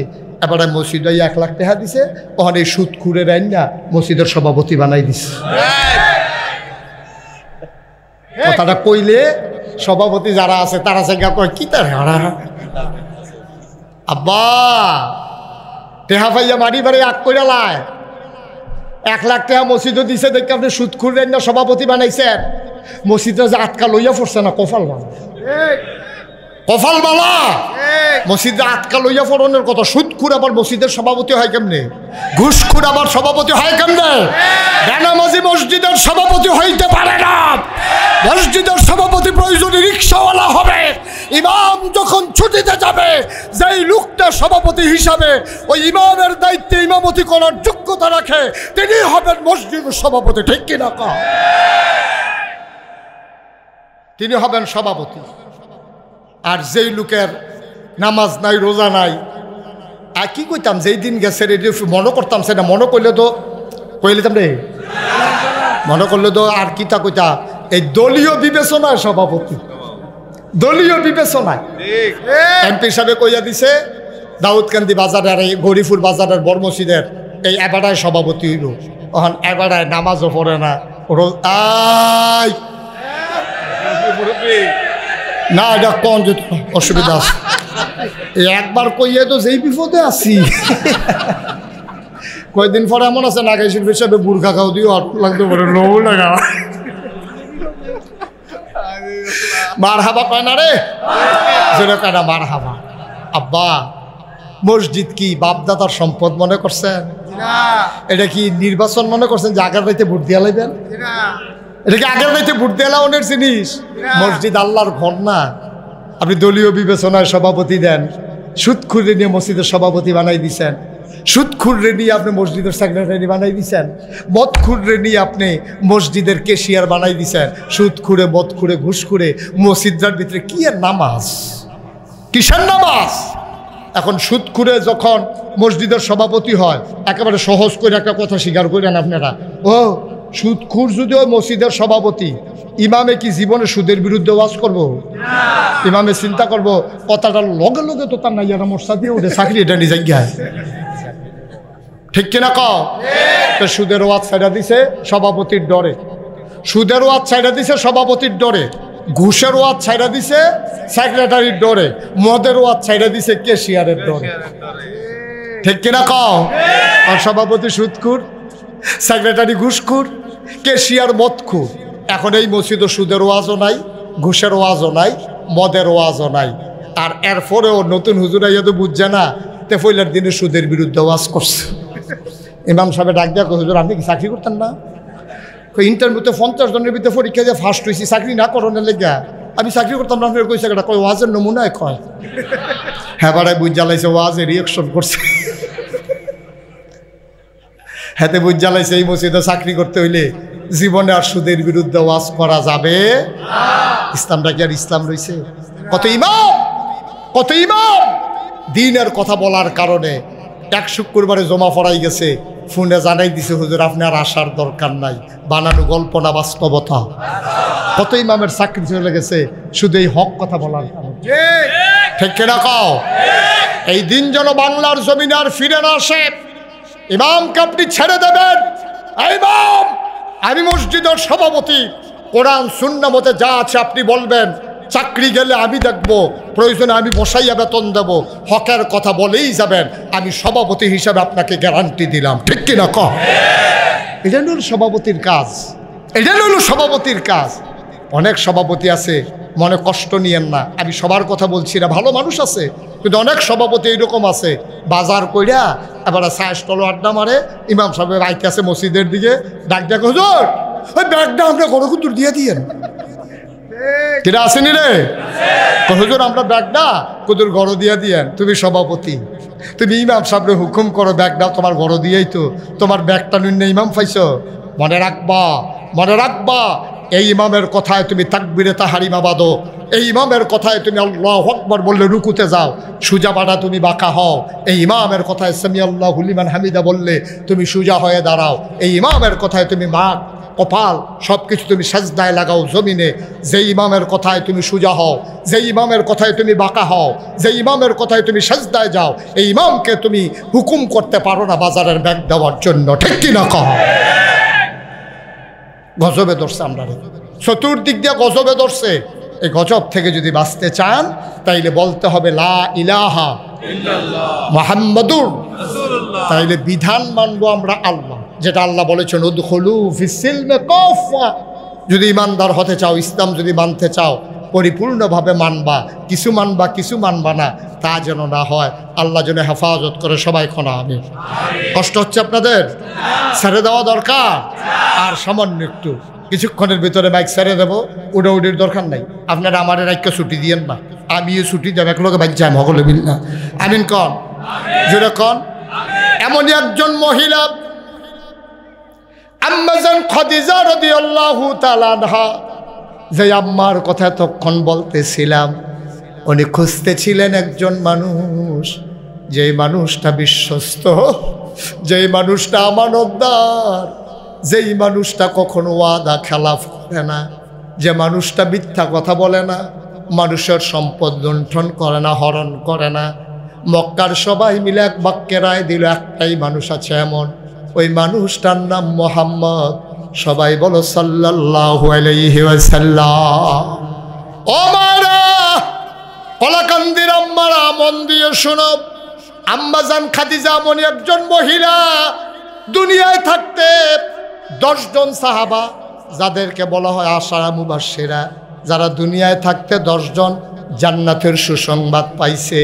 এবারে মসজিদে 1 লাখ টাকা দিছে, ওখানে সুদ খুঁড়ে রাইন না মসজিদের সভাপতি বানাই দিছে। কথাটা কইলে সভাপতি যারা আছে তারা জায়গা কয় কি তার আব্বা টেহা পাইয়া মারি বাড়ি আগ করে লায়, 1 লাখ টাকা মসজিদও দিছে, দেখে আপনি সুদ খুঁড়ে রাইন না সভাপতি বানাইছেন। মসজিদে যে আটকা লইয়া পড়ছে না, কপাল বালা, কপাল বালা, মসজিদে আটকা লইয়া পড়নের কথা। সুদখুর আবার মসজিদের সভাপতি হয় কেমনে? ঘুষখুর আবার সভাপতি হয় কেমনে? বেনামাজি মসজিদের সভাপতি হইতে পারে না। মসজিদের সভাপতি প্রয়োজনে রিক্সাওয়ালা হবে। ইমাম যখন ছুটিতে যাবে, যেই লোকটা সভাপতি হিসাবে ওই ইমামের দায়িত্বে ইমামতি করার যোগ্যতা রাখে, তিনি হবেন মসজিদের সভাপতি, ঠিক কিনা কও? তিনি হবেন সভাপতি। আর যেই লোকের নামাজ নাই, রোজা নাই, আর কি কইতাম, যেই দিন গেছে রেডিও মনে করতাম, সেটা মনে করলে তো কইলিতাম রে, মনে করলে তো আর কিতা কইতা এই দলীয় বিবেচনায় সভাপতি, দলীয় বিবেচনায়। এমপি সাহেব কইয়া দিছে দাউদকান্দি বাজারের আর এই গরিপুর বাজারের বড় মসজিদের এই এবারায় সভাপতি হইল। তখন এবারায় নামাজও পড়ে না, না এটা কোন যেত অসুবিধা আছে, একবার কইয়ে তো যেই বিপদে আছি। কয়েকদিন পরে এমন আছে নাগাই শিল্পী হিসাবে বুর্খা খাও দিও লাগতে পারে, নৌ লাগা মার হাবা কয় না রে, যেটা কয় না মার হাবা। আব্বা মসজিদ কি বাপদাদার সম্পদ মনে করছেন? এটা কি নির্বাচন মনে করছেন যে আগের রাইতে ভোট দিয়া লাইবেন? এটা কি আগের রাইতে ভোট দিয়া লাউনের জিনিস? মসজিদ আল্লাহর ঘর না। আপনি দলীয় বিবেচনায় সভাপতি দেন, সুদখুরে নিয়ে মসজিদের সভাপতি বানাই দিছেন, সুদখুরে নিয়ে আপনি মসজিদের সেক্রেটারি বানাই দিছেন, মদখুরে নিয়ে আপনি মসজিদের কেশিয়ার বানাই দিছেন। সুদখুরে, মদখুরে, ঘুষখুরে মসজিদের ভিতরে কি আর নামাজ, কিসের নামাজ? এখন সুদখুরে যখন মসজিদের সভাপতি হয়, একেবারে সহজ করে একটা কথা স্বীকার করেন আপনারা, ও সুদখুর যদি ওই মসজিদের সভাপতি, ইমামে কি জীবনে সুদের বিরুদ্ধে ওয়াজ করবো? ইমামে চিন্তা করবো কথাটার লগে লগে তো তার নাইয়ারা মোর্চা দিয়ে ওঠে চাকরি এটা নিজে গিয়ে, ঠিক কিনা কও? সুদের ওয়াজ ছাইড়া দিছে সভাপতির ডরে, সুদের ওয়াজ ছাইড়া দিছে সভাপতির ডরে, ঘুষের ওয়াজ ছাইড়া দিছে সেক্রেটারির ডরে, মদের ওয়াজ ছাইড়া দিছে কেশিয়ারের ডরে, ঠিক কিনা কও? আর সভাপতি সুদখুর, সেক্রেটারি ঘুষখুর, কেশিয়ার মদখুর। এখন এই মসজিদে সুদের ওয়াজও নাই, ঘুষের ওয়াজও নাই, মদের ওয়াজও নাই। আর এরপরেও নতুন হুজুর আইয়া তো বুঝছে না, তে পয়লার দিনে সুদের বিরুদ্ধে ওয়াজ করছে। ইমাম সাহেব ডাক দেয়া, হুজুর আপনি কি চাকরি করতেন না? ইন্টারভিউতে 50 জনের ভিতরে পরীক্ষা দিয়ে ফার্স্ট হয়েছি, চাকরি না করণের লেগা। আমি চাকরি করতাম না, আপনার কইছে এটা কয় ওয়াজের নমুনায় কয়। হ্যাঁ বাড়ায় বুঝ জ্বালাইছে, ওয়াজে রিয়েকশন করছে। হাতে বুঝ জ্বালাইছে এই মসজিদে চাকরি করতে হইলে জীবনে আর সুদের বিরুদ্ধে ওয়াজ করা যাবে। ইসলামটা কি আর ইসলাম রয়েছে? কত ইমাম, কত ইমাম দিনের কথা বলার কারণে এক শুক্রবারে জমা পড়াই গেছে, ফোনে জানাই দিছে হুজুর আপনি আর আসার দরকার নাই, বানানো গল্প না বাস্তবতা। কত ইমামের চাকরি চলে গেছে শুধু এই হক কথা বলার কারণে, ঠিক কিনা কও? এই দিন যেন বাংলার জমিনে আর ফিরে না আসে। ইমামকে আপনি ছেড়ে দেবেন, ইমাম আমি মসজিদের সভাপতি, কোরআন সুন্নাহ মতে যা আছে আপনি বলবেন, চাকরি গেলে আমি দেখব, প্রয়োজনে আমি বসাইয়া বেতন দেব, হকের কথা বলেই যাবেন, আমি সভাপতি হিসাবে আপনাকে গ্যারান্টি দিলাম, ঠিক কিনা কহ? এটা হল সভাপতির কাজ, এটা হল সভাপতির কাজ। অনেক সভাপতি আছে, মনে কষ্ট নিয়েন না, আমি সবার কথা বলছি না, ভালো মানুষ আছে, কিন্তু অনেক সভাপতি এইরকম আছে, বাজার কইরা এবার সাইজ টলো আড্ডা মারে, ইমাম সাহেব আইতে আছে মসজিদের দিকে, ডাক ডাক হুজুর ওই ব্যাগটা আমরা গণকুতুর দিয়ে দিয়েন, কিরা আসেনি রে? হুজুর আমরা ব্যাগটা কুতুর গড় দিয়ে দিয়েন। তুমি সভাপতি, তুমি ইমাম সাহেবরে হুকুম করো, ব্যাগটা তোমার গড় দিয়েই তো তোমার ব্যাগটা নিয়ে ইমাম পাইছো। মনে রাখবা, মনে রাখবা, এই ইমামের কথায় তুমি তাকবীরে তাহরিমা বাঁধো, এই ইমামের কথায় তুমি আল্লাহু আকবার বললে রুকুতে যাও, সুজা বাড়া তুমি বাঁকা হও, এই ইমামের কথায় সামি আল্লাহু লিমান হামিদা বললে তুমি সুজা হয়ে দাঁড়াও, এই ইমামের কথায় তুমি মাগ কপাল সব কিছু তুমি সাজদায় লাগাও জমিনে। যে ইমামের কথায় তুমি সুজা হও, যে ইমামের কথায় তুমি বাঁকা হও, যে ইমামের কথায় তুমি সাজদায় যাও, এই ইমামকে তুমি হুকুম করতে পারো না বাজারের ব্যাগ দেওয়ার জন্য, ঠিক কিনা কহ? গজবে ধরছে আমরা, চতুর্দিক দিয়ে গজবে ধরছে। এই গজব থেকে যদি বাঁচতে চান তাইলে বলতে হবে লা ইলাহা ইল্লাল্লাহ মুহাম্মাদুর রাসূলুল্লাহ। তাইলে বিধান মানবো আমরা আল্লাহ, যেটা আল্লাহ বলেছেন উদখুলু ফিস-সিলমি কাফা। যদি ইমানদার হতে চাও, ইসলাম যদি মানতে চাও, পরিপূর্ণভাবে মানবা, কিছু মানবা কিছু মানবা না, তা যেন না হয়। আল্লাহ যেন হেফাজত করে, সবাই খোনা আমিন। কষ্ট হচ্ছে আপনাদের? ছেড়ে দেওয়া দরকার, আর সামান্য একটু কিছুক্ষণের ভিতরে বাইক ছেড়ে দেবো, উড়াউড়ির দরকার নাই। আপনারা আমার রাইক্য ছুটি দিয়েন না, আমিও ছুটি দেব, এক লোকে বাইক যাই সকলে মিল না। আমিন কন, জোরে কন। এমনই একজন মহিলা আম্মাজান খাদিজা রাদিয়াল্লাহু তাআলা আনহা, যে আম্মার কথা তখন বলতেছিলাম, উনি খুঁজতেছিলেন একজন মানুষ, যেই মানুষটা বিশ্বস্ত, যেই মানুষটা আমানতদার, যেই মানুষটা কখনো ওয়াদা খেলাফ করে না, যে মানুষটা মিথ্যা কথা বলে না, মানুষের সম্পদ লুণ্ঠন করে না, হরণ করে না। মক্কার সবাই মিলে এক বাক্যে রায় দিল, একটাই মানুষ আছে এমন, ওই মানুষটার নাম মুহাম্মদ। সবাই বলো সাল্লাল্লাহু আলাইহি ওয়াসাল্লাম। ও মারা, কলাকান্দির আম্মারা, মন দিয়ে শোনো। আম্মাজান খাদিজা এমন একজন মহিলা, দুনিয়ায় থাকতে 10 জন সাহাবা, যাদেরকে বলা হয় আশারা মুবাশশিরা, যারা দুনিয়ায় থাকতে 10 জন জান্নাতের সুসংবাদ পাইছে,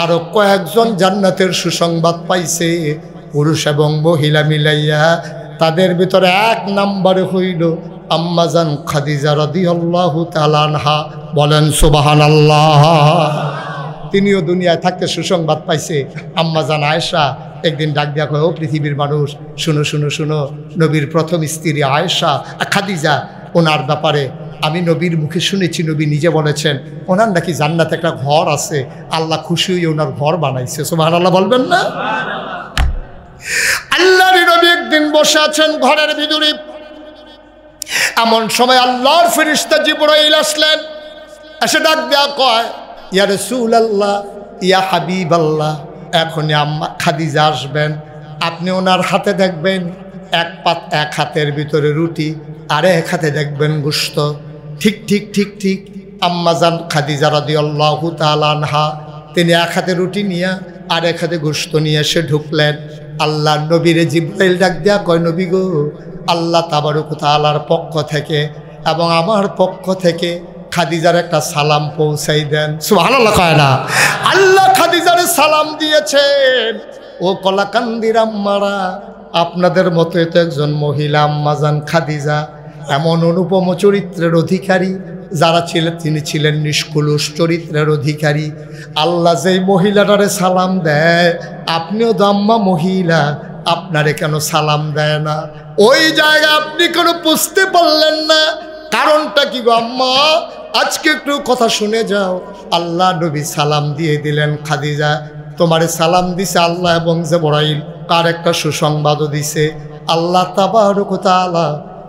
আরো কয়েকজন জান্নাতের সুসংবাদ পাইছে, পুরুষ এবং মহিলা মিলাইয়া। তাদের ভিতরে 1 নম্বরে হইল আম্মাজান খাদিজা রাদিয়াল্লাহু তাআলা আনহা। বলেন সুবহানাল্লাহ। তিনিও দুনিয়ায় থাকতে সুসংবাদ পাইছে। আম্মাজান আয়েশা একদিন ডাক দিয়া কয়, ও পৃথিবীর মানুষ, শুনো শুনো শুনো, নবীর প্রথম স্ত্রী আয়েশা খাদিজা, ওনার ব্যাপারে আমি নবীর মুখে শুনেছি, নবী নিজে বলেছেন ওনার নাকি জান্নাতে একটা ঘর আছে, আল্লাহ খুশি হয়ে ওনার ঘর বানাইছে। সুবহানাল্লাহ বলবেন না? আল্লাহর নবী একদিন বসে আছেন ঘরের ভিতরে, এমন সময় আল্লাহর ফেরেশতা জিবরাইল আসলেন। এসে ডাক দেয়া কয়, ইয়া রাসূলুল্লাহ, ইয়া হাবিবাল্লাহ, এখনই আম্মা খাদিজা আসবেন, আপনি ওনার হাতে দেখবেন এক হাতের ভিতরে রুটি, আর এক হাতে দেখবেন গোশত। ঠিক ঠিক ঠিক ঠিক আম্মাজান খাদিজা রাদিয়াল্লাহু তাআলা আনহা, তিনি এক হাতে রুটি নিয়ে আর এক হাতে গোশত নিয়ে এসে ঢুকলেন। আল্লাহ নবীরে জিবরাইল ডাক দেয়া কয়, নবী গো, আল্লাহ তাবারক তাআলার পক্ষ থেকে এবং আমার পক্ষ থেকে খাদিজার একটা সালাম পৌঁছাই দেন। সুবহানাল্লাহ কয় না? আল্লাহ খাদিজারে সালাম দিয়েছেন। ও কলাকান্দির আম্মারা, আপনাদের মতো তো একজন মহিলা আম্মাজান খাদিজা, এমন অনুপম চরিত্রের অধিকারী, যারা ছিলেন তিনি ছিলেন নিষ্কলুষ চরিত্রের অধিকারী। আল্লাহ যেই মহিলাটারে সালাম দেয়, আপনিও তো আম্মা মহিলা, আপনারে কেন সালাম দেয় না? ওই জায়গায় আপনি কোনো বুঝতে পারলেন না, কারণটা কি গো আম্মা? আজকে একটু কথা শুনে যাও। আল্লাহ নবী সালাম দিয়ে দিলেন, খাদিজা তোমারে সালাম দিছে আল্লাহ এবং জিবরাইল, কার একটা সুসংবাদও দিছে। আল্লাহ তাবারক তাআলা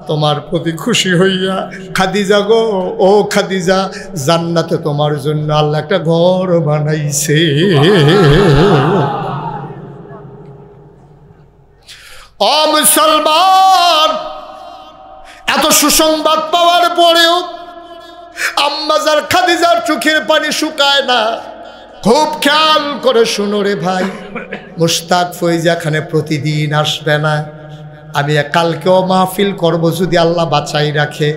তোমার প্রতি খুশি হইয়া, খাদিজা গো, ও খাদিজা, জান্নাতে তোমার জন্য আল্লাহ একটা ঘর বানাইছে। ও মুসলমান, এত সুসংবাদ পাওয়ার পরেও আম্মাজান খাদিজার চোখের পানি শুকায় না। খুব খেয়াল করে শুনো রে ভাই, মুশতাক ফৈজা এখানে প্রতিদিন আসবে না। আমি কালকেও মাহফিল করব যদি আল্লাহ বাঁচাই রাখে।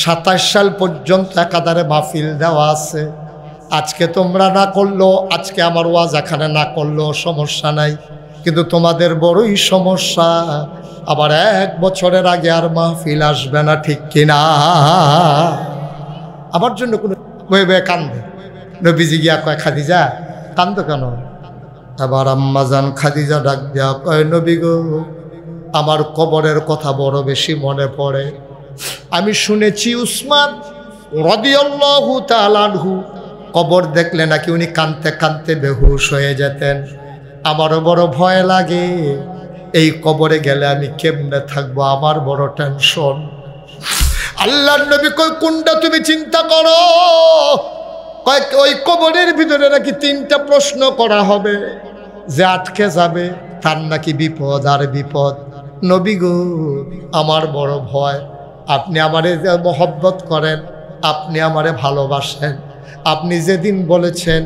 27 সাল পর্যন্ত একাধারে মাহফিল দেওয়া আছে। আজকে তোমরা না করলেও, আজকে আমার ওয়াজ এখানে না করলেও সমস্যা নাই, কিন্তু তোমাদের বড়ই সমস্যা, আবার 1 বছরের আগে আর মাহফিল আসবে না, ঠিক কিনা? আমার জন্য কোনো বয়ে কান্দে। নবীজি গিয়া কয়, খাদিজা কান্দ কেন? আবার আম্মাজান খাদিজা ডাক দেয়া কয়, নবী গো, আমার কবরের কথা বড় বেশি মনে পড়ে। আমি শুনেছি উসমান রাদিয়াল্লাহু তাআলা আনহু কবর দেখলে নাকি উনি কাঁদতে কাঁদতে বেহুশ হয়ে যেতেন। আমারও বড় ভয় লাগে, এই কবরে গেলে আমি কেমনে থাকবো, আমার বড় টেনশন। আল্লাহর নবী কই, কোনটা তুমি চিন্তা করো? কয় ওই কবরের ভিতরে নাকি 3টা প্রশ্ন করা হবে, যে আটকে যাবে তার নাকি বিপদ আর বিপদ। নবী গো, আমার বড় ভয়। আপনি আমারে মহব্বত করেন, আপনি আমারে ভালোবাসেন। আপনি যেদিন বলেছেন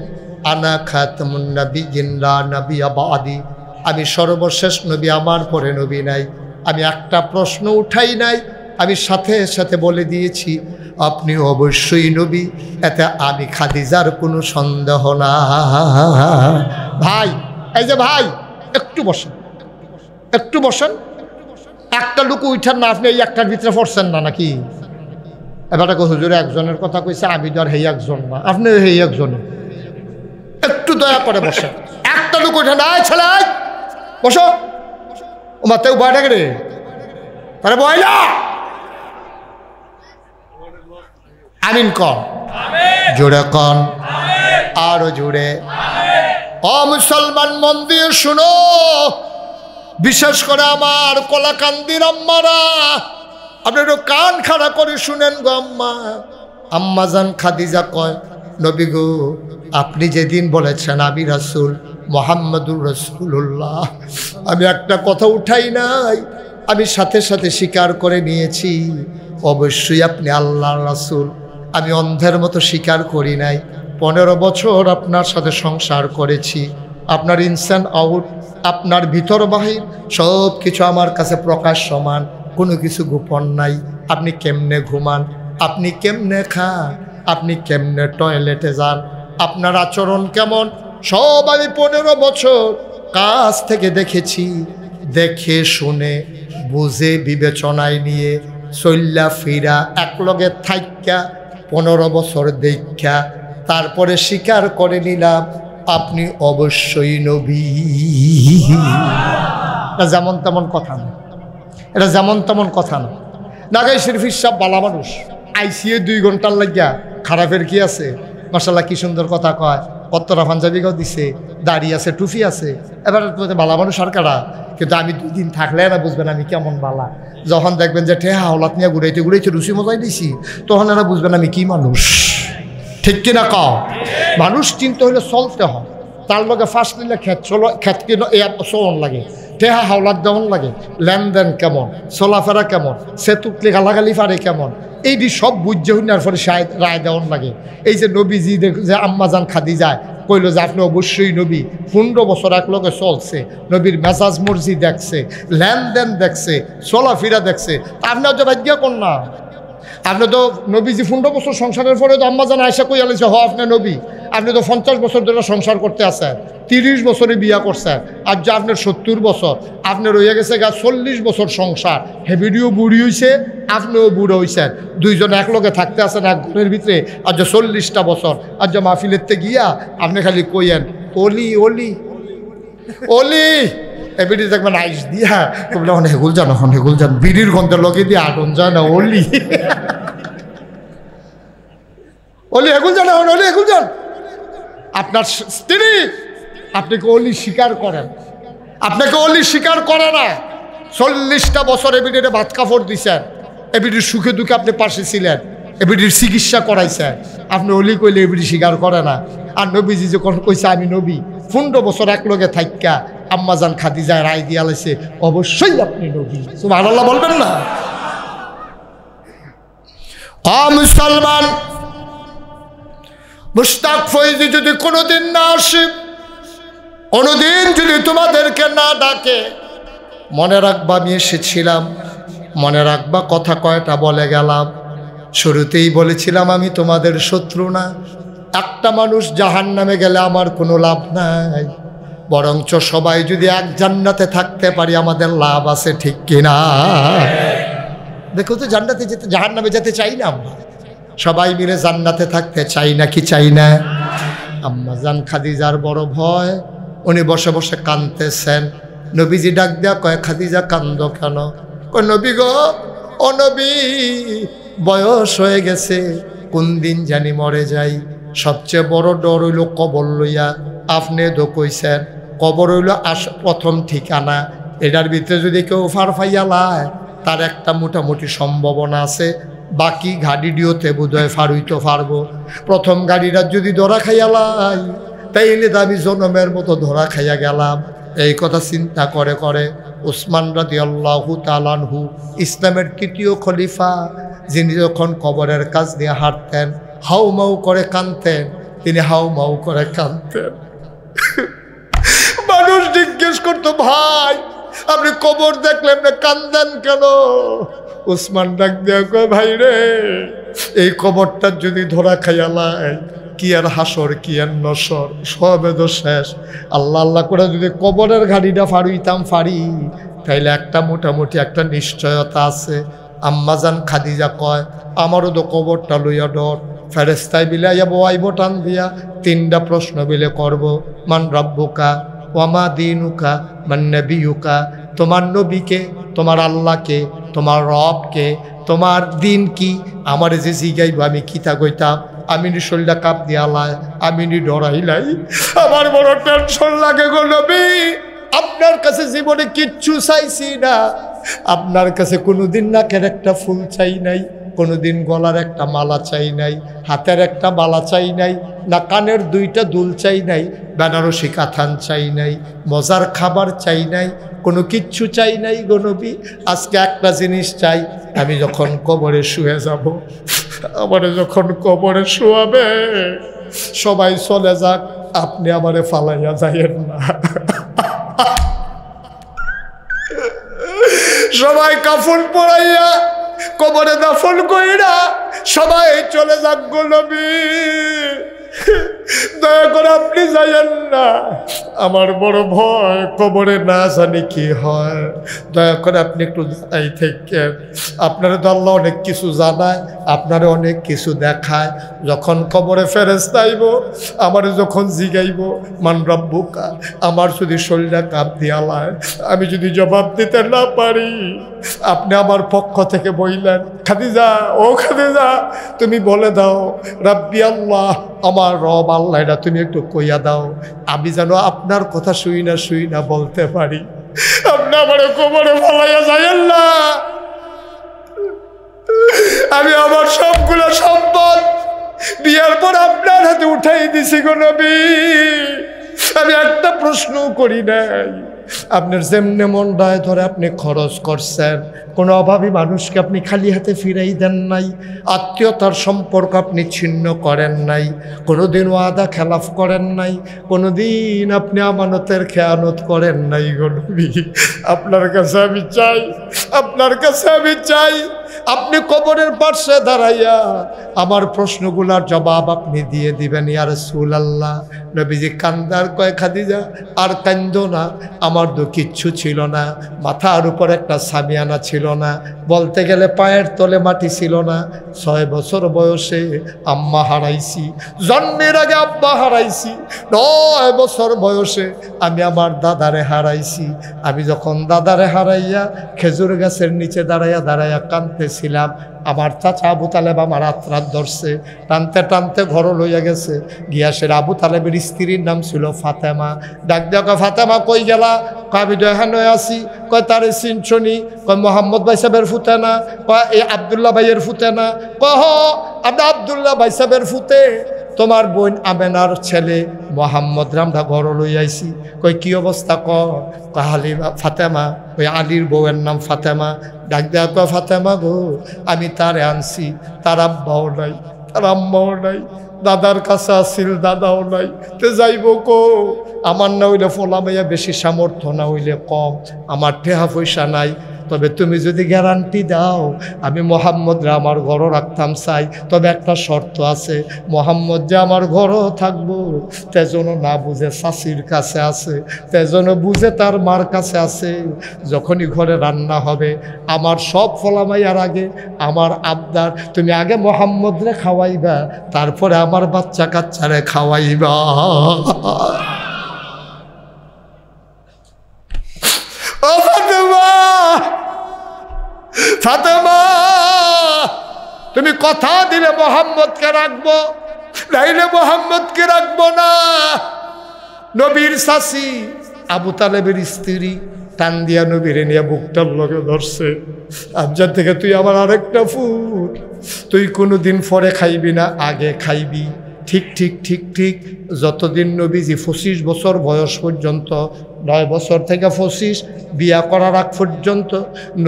আনা খাতামুন নাবিয়্যিন লা নাবিয়্যা বা'দি, আমি সর্বশেষ নবী, আমার পরে নবী নাই, আমি একটা প্রশ্ন উঠাই নাই, আমি সাথে সাথে বলে দিয়েছি আপনি অবশ্যই নবী, এতে আমি খাদিজার কোনো সন্দেহ না। ভাই, এই যে ভাই, একটু বসেন, একটু বসেন। একটা লোক উঠান না, আপনি এই একটার ভিতরে পড়ছেন না নাকি? এবারে হুজুরে একজনের কথা কইছে, আমি তো আর হেই একজন না, আপনি হেই একজন। একটু দয়া করে বসেন। একটা লোক উঠে না, ছেলে বসো, ও মাতেও বয় ডাকে রে, তারা বয়লা আমিন কন, জোরে কন, আরো জোরে। ও মুসলমান, মন দিয়ে শুনো, বিশেষ করে আমার কলাকান্দির আম্মারা, আপনি একটু কান খাড়া করে শুনেন গো আম্মা। আম্মাজান খাদিজা কয়, নবী গো, আপনি যেদিন বলেছেন আমি রাসূল মুহাম্মাদুর রাসূলুল্লাহ, আমি একটা কথা উঠাই নাই, আমি সাথে সাথে স্বীকার করে নিয়েছি অবশ্যই আপনি আল্লাহর রাসূল। আমি অন্ধের মতো স্বীকার করি নাই। 15 বছর আপনার সাথে সংসার করেছি। আপনার ইনসান আউট, আপনার ভিতর বাহির সব কিছু আমার কাছে প্রকাশ্যমান, কোনো কিছু গোপন নাই। আপনি কেমনে ঘুমান, আপনি কেমনে খান, আপনি কেমনে টয়লেটে যান, আপনার আচরণ কেমন, সব আমি 15 বছর কাছ থেকে দেখেছি। দেখে শুনে বুঝে বিবেচনায় নিয়ে চল্লা ফিরা একলগে থাইকা 15 বছর দেখা তারপরে স্বীকার করে নিলাম আপনি অবশ্যই নবী। এটা যেমন তেমন কথা না, এটা যেমন তেমন কথা না। নাগাই শরীফির সব বালা মানুষ, আইসিএ 2 ঘন্টার লাগিয়া খারাপের কি আছে? মাশাআল্লাহ কি সুন্দর কথা কয়, কত্তরা পাঞ্জাবিগাও দিছে, দাড়ি আছে, টুপি আছে, এবার বালা মানুষ আর কারা। কিন্তু আমি 2 দিন থাকলে না বুঝবেন আমি কেমন বালা। যখন দেখবেন যে ঠেহা হলাত নিয়ে ঘুরাইতে ঘুরাইতে রুচি মজাই দিছি, তখন এরা বুঝবেন আমি কি মানুষ। ঠিক কিনা কও? মানুষ চিনতে হলে চলতে হয়, তার লগে ফার্স্ট নিলে খেত চলো, খেত কিনো এ চলন লাগে, টেহা হাওলাত দেওয়ান লাগে, লেনদেন কেমন, চলাফেরা কেমন, সে তুকলে গালাগালি পারে কেমন, এইটি সব বুঝে হইনার পরে রায় দেওয়ান লাগে। এই যে নবীজি যে আম্মাজান খাদিজা কইল যে আপনি অবশ্যই নবী, 15 বছর একলগে চলছে, নবীর মেজাজ মর্জি দেখছে, লেনদেন দেখছে, চলাফেরা দেখছে, আপনার যে ভাগ্য কোন না। আপনি তো নবীজি 15 বছর সংসারের পরে তো আম্মাজান আয়েশা কই আলেছে হ আপনি নবী। আপনি তো 50 বছর ধরে সংসার করতে আছেন, 30 বছরে বিয়া করছেন, আর যে আপনার 70 বছর, আপনার রয়ে গেছে 40 বছর সংসার, হেবিডিও বুড়ি হয়েছে, আপনিও বুড়ো হয়েছেন, দুইজনে একলগে থাকতে আছেন এক ঘরের ভিতরে, আর যে 40টা বছর, আর যে মাহফিলেতে গিয়া আপনি খালি কইয়েন অলি অলি অলি, এবিডি দেখবেন আইস দিয়া তোমরা হেগুল জানো, হেগুল জান বিড়ির গন্ধের লগে দিয়ে আটন যায় না অলি অলি হেগুল জান, অলি হেগুল জান। আপনার স্ত্রী আপনাকে অলি স্বীকার করেন, আপনাকে অলি স্বীকার করে না। 40টা বছর এবিডিরে ভাত কাপড় দিছেন, এবিডির সুখে দুঃখে আপনি পাশে ছিলেন, এবিডির চিকিৎসা করাইছেন, আপনি অলি কইলে এবিডি স্বীকার করে না। আর নবীজি যখন কইছে আমি নবী, 15 বছর একলগে থাইকা আম্মাজান খাদিজা রায় দিয়া লাইছে অবশ্যই আপনি নবী। সুবহানাল্লাহ বলবেন না? মুসলমান, মুশতাক ফয়জি যদি কোনোদিন না আসে, কোনোদিন যদি তোমাদেরকে না ডাকে, মনে রাখবা আমি এসেছিলাম, মনে রাখবা কথা কয়টা বলে গেলাম। শুরুতেই বলেছিলাম আমি তোমাদের শত্রু না। একটা মানুষ জাহান্নামে গেলে আমার কোনো লাভ নাই, বরঞ্চ সবাই যদি এক জান্নাতে থাকতে পারি আমাদের লাভ আছে, ঠিক কিনা? দেখো তো জান্নাতে যেতে, জাহান্নামে যেতে চাই না আমরা, সবাই মিলে জান্নাতে থাকতে চাই না কি চাই না? আম্মাজান খাদিজার বড় ভয়, উনি বসে বসে কাঁদতেছেন। নবীজি ডাক দেয়া কয় খাদিজা কান্দো কেন? কয় নবী গো, ও নবী, বয়স হয়ে গেছে, কোন দিন জানি মরে যাই। সবচেয়ে বড় ডর হইল কবর লইয়া। আপনি তো কইছেন কবর হইল প্রথম ঠিকানা, এটার ভিতরে যদি কেউ ফার ফাইয়া লায় তার একটা মোটামুটি সম্ভাবনা আছে, বাকি গাড়িটিওতে বোধহয় ফারুইতে পারবো। প্রথম গাড়িটা যদি ধরা খাইয়া লাই তাইলে তো আমি জনমের মতো ধরা খাইয়া গেলাম। এই কথা চিন্তা করে করে উসমান রাদিয়াল্লাহু তাআলা আনহু, ইসলামের তৃতীয় খলিফা, যিনি যখন কবরের কাছ দিয়ে হাঁটতেন হাউ মাউ করে কাঁদতেন, তিনি হাউ মাউ করে কাঁদতেন। মানুষ জিজ্ঞেস করতো ভাই আপনি কবর দেখলেন না, কান্দেন কেন? উসমান ডাক দিয়া কয় ভাই রে, এই কবরটা যদি ধরা খাইয়া লাই কি আর হাসর কি আর নসর, সবে তো শেষ। আল্লাহ আল্লাহ করে যদি কবরের গাড়িটা ফাড়ুইতাম ফাড়ি, তাইলে একটা মোটামুটি একটা নিশ্চয়তা আছে। আম্মাজান খাদিজা কয় আমারও তো কবরটা লইয়া ডর, ফেরেস্তায় বিলাইয়া বয়াইব টান দিয়া 3টা প্রশ্ন বিলে করব, মান রাব্বুকা ওয়ামা দিনুকা মান নবিয়ুকা, তোমার নবীকে, তোমার আল্লাহকে, তোমার রবকে, তোমার দিন কি? আমার যে জিগাইব আমি কিতা কইতাম? আমি নি শরীরটা কাপ দিয়ালাই, আমি নি ডরাইলাই, আমার বড় টেনশন লাগে গো নবী। আপনার কাছে জীবনে কিচ্ছু চাইছি না, আপনার কাছে কোনোদিন নাকের একটা ফুল চাই নাই, কোনোদিন গলার একটা মালা চাই নাই, হাতের একটা মালা চাই নাই, না কানের দুইটা দুল চাই নাই, বেনারসি কাথান চাই নাই, মজার খাবার চাই নাই, কোনো কিচ্ছু চাই নাই গো নবী। আজকে একটা জিনিস চাই, আমি যখন কবরে শুয়ে যাব, আমারে যখন কবরে শোয়াবে সবাই চলে যাক, আপনি আমারে ফালাইয়া যাইয়েন না। সবাই কাফন পরাইয়া কবরে দাফন কইরা সবাই চলে যাক গো নবী, দয়া করে আপনি যাইয়েন না, আমার বড় ভয় কবরে না জানি কি হয়, দয়া করে আপনি একটু জানাই থাকেন। আপনারা তো আল্লাহ অনেক কিছু জানায়, আপনারা অনেক কিছু দেখায়। যখন কবরে ফেরেশতা আইব, আমার যখন জিগাইব মান রাব্বুকা, আমার যদি শরীরটা কাঁপ দিয়ালায়, আমি যদি জবাব দিতে না পারি, আপনি আমার পক্ষ থেকে বললেন খাদিজা, ও খাদিজা তুমি বলে দাও রাব্বি আল্লাহ, আমার রব আল্লাহ, এটা তুমি একটু কইয়া দাও, আমি যেন আপনার কথা শুই না বলতে পারি। আপনি আমার কবরে ফালাইয়া যাইয়েন না। আমি আমার সবগুলো সম্পদ বিয়ের পর আপনার হাতে উঠাই দিছি গো নবী, আমি একটা প্রশ্ন করি নাই। আপনার যেমনে মন দায় ধরে আপনি খরচ করছেন, কোনো অভাবী মানুষকে আপনি খালি হাতে ফিরাই দেন নাই, আত্মীয়তার সম্পর্ক আপনি ছিন্ন করেন নাই, কোনোদিন ওয়াদা খেলাফ করেন নাই, কোনোদিন আপনি আমানতের খেয়ানত করেন নাই গো নবী। আপনার কাছে আমি চাই, আপনার কাছে আমি চাই, আপনি কবরের পাশে দাঁড়াইয়া আমার প্রশ্নগুলোর জবাব আপনি দিয়ে দিবেন ইয়া রাসূলুল্লাহ। নবীজি কান্দার কয় খাদিজা আর কান্দো না, আমার তো কিচ্ছু ছিল না, মাথার উপর একটা সামিয়ানা ছিল না, বলতে গেলে পায়ের তলে মাটি ছিল না, 6 বছর বয়সে আম্মা হারাইছি, জন্মের আগে আব্বা হারাইছি, 9 বছর বয়সে আমি আমার দাদারে হারাইছি। আমি যখন দাদারে হারাইয়া খেজুর গাছের নিচে দাঁড়াইয়া কাঁদতেছিলাম, আমার চাচা আবু তালেব আমার আত্রাত ধরছে, টানতে টানতে ঘর লইয়া গেছে, গিয়াসের আবু তালেবের স্ত্রীর নাম ছিল ফাতেমা। ডাক দেখা ফাতেমা কই গেলা? আমি তো এখানে আছি। কয় তারে চিনছনি? কয় মোহাম্মদ ভাই সাহেবের ফুতে না? কয় এই আবদুল্লাহ ভাইয়ের ফুতে না? কহ আপনি আবদুল্লাহ ভাই সাহেবের ফুতে, তোমার বোন আমেনার ছেলে মোহাম্মদ রামটা ঘর লই আইছি। কই কি অবস্থা? কাহালি ফাতেমা, ওই আলীর বউয়ের নাম ফাতেমা। ডাক দেয়া কয় ফাতেমা গো, আমি তারে আনছি, তার আব্বাও নাই, তার আম্মাও নাই, দাদার কাছে আসিল, দাদাও নাই, তে যাইব কো? আমার না হইলে ফোলা মাইয়া বেশি সামর্থ্য, না হইলে কম, আমার টেহা পয়সা নাই, তবে তুমি যদি গ্যারান্টি দাও আমি মোহাম্মদরা আমার ঘরও রাখতাম চাই, তবে একটা শর্ত আছে, মোহাম্মদ যে আমার ঘরও থাকবো, তেজন না বুঝে শাশির কাছে আছে, তেজন বুঝে তার মার কাছে আছে। যখনই ঘরে রান্না হবে আমার সব ফলামাইয়ার আগে আমার আবদার, তুমি আগে মোহাম্মদরে খাওয়াইবা, তারপরে আমার বাচ্চা কাচ্চারে খাওয়াইবা। ও ফাতেমা, ফাতেমা তুমি কথা দিলে মোহাম্মদকে রাখবো, নাইলে মোহাম্মদকে রাখবো না। নবীর শাশি আবু তালেবের স্ত্রী টান দিয়া নবীরে নিয়ে বুকটার লগে ধরছে, আবজার থেকে তুই আমার আরেকটা ফুট, তুই কোনোদিন পরে খাইবি না, আগে খাইবি। ঠিক ঠিক ঠিক ঠিক যতদিন নবীজি 25 বছর বয়স পর্যন্ত, 9 বছর থেকে 25 বিয়া করার আগ পর্যন্ত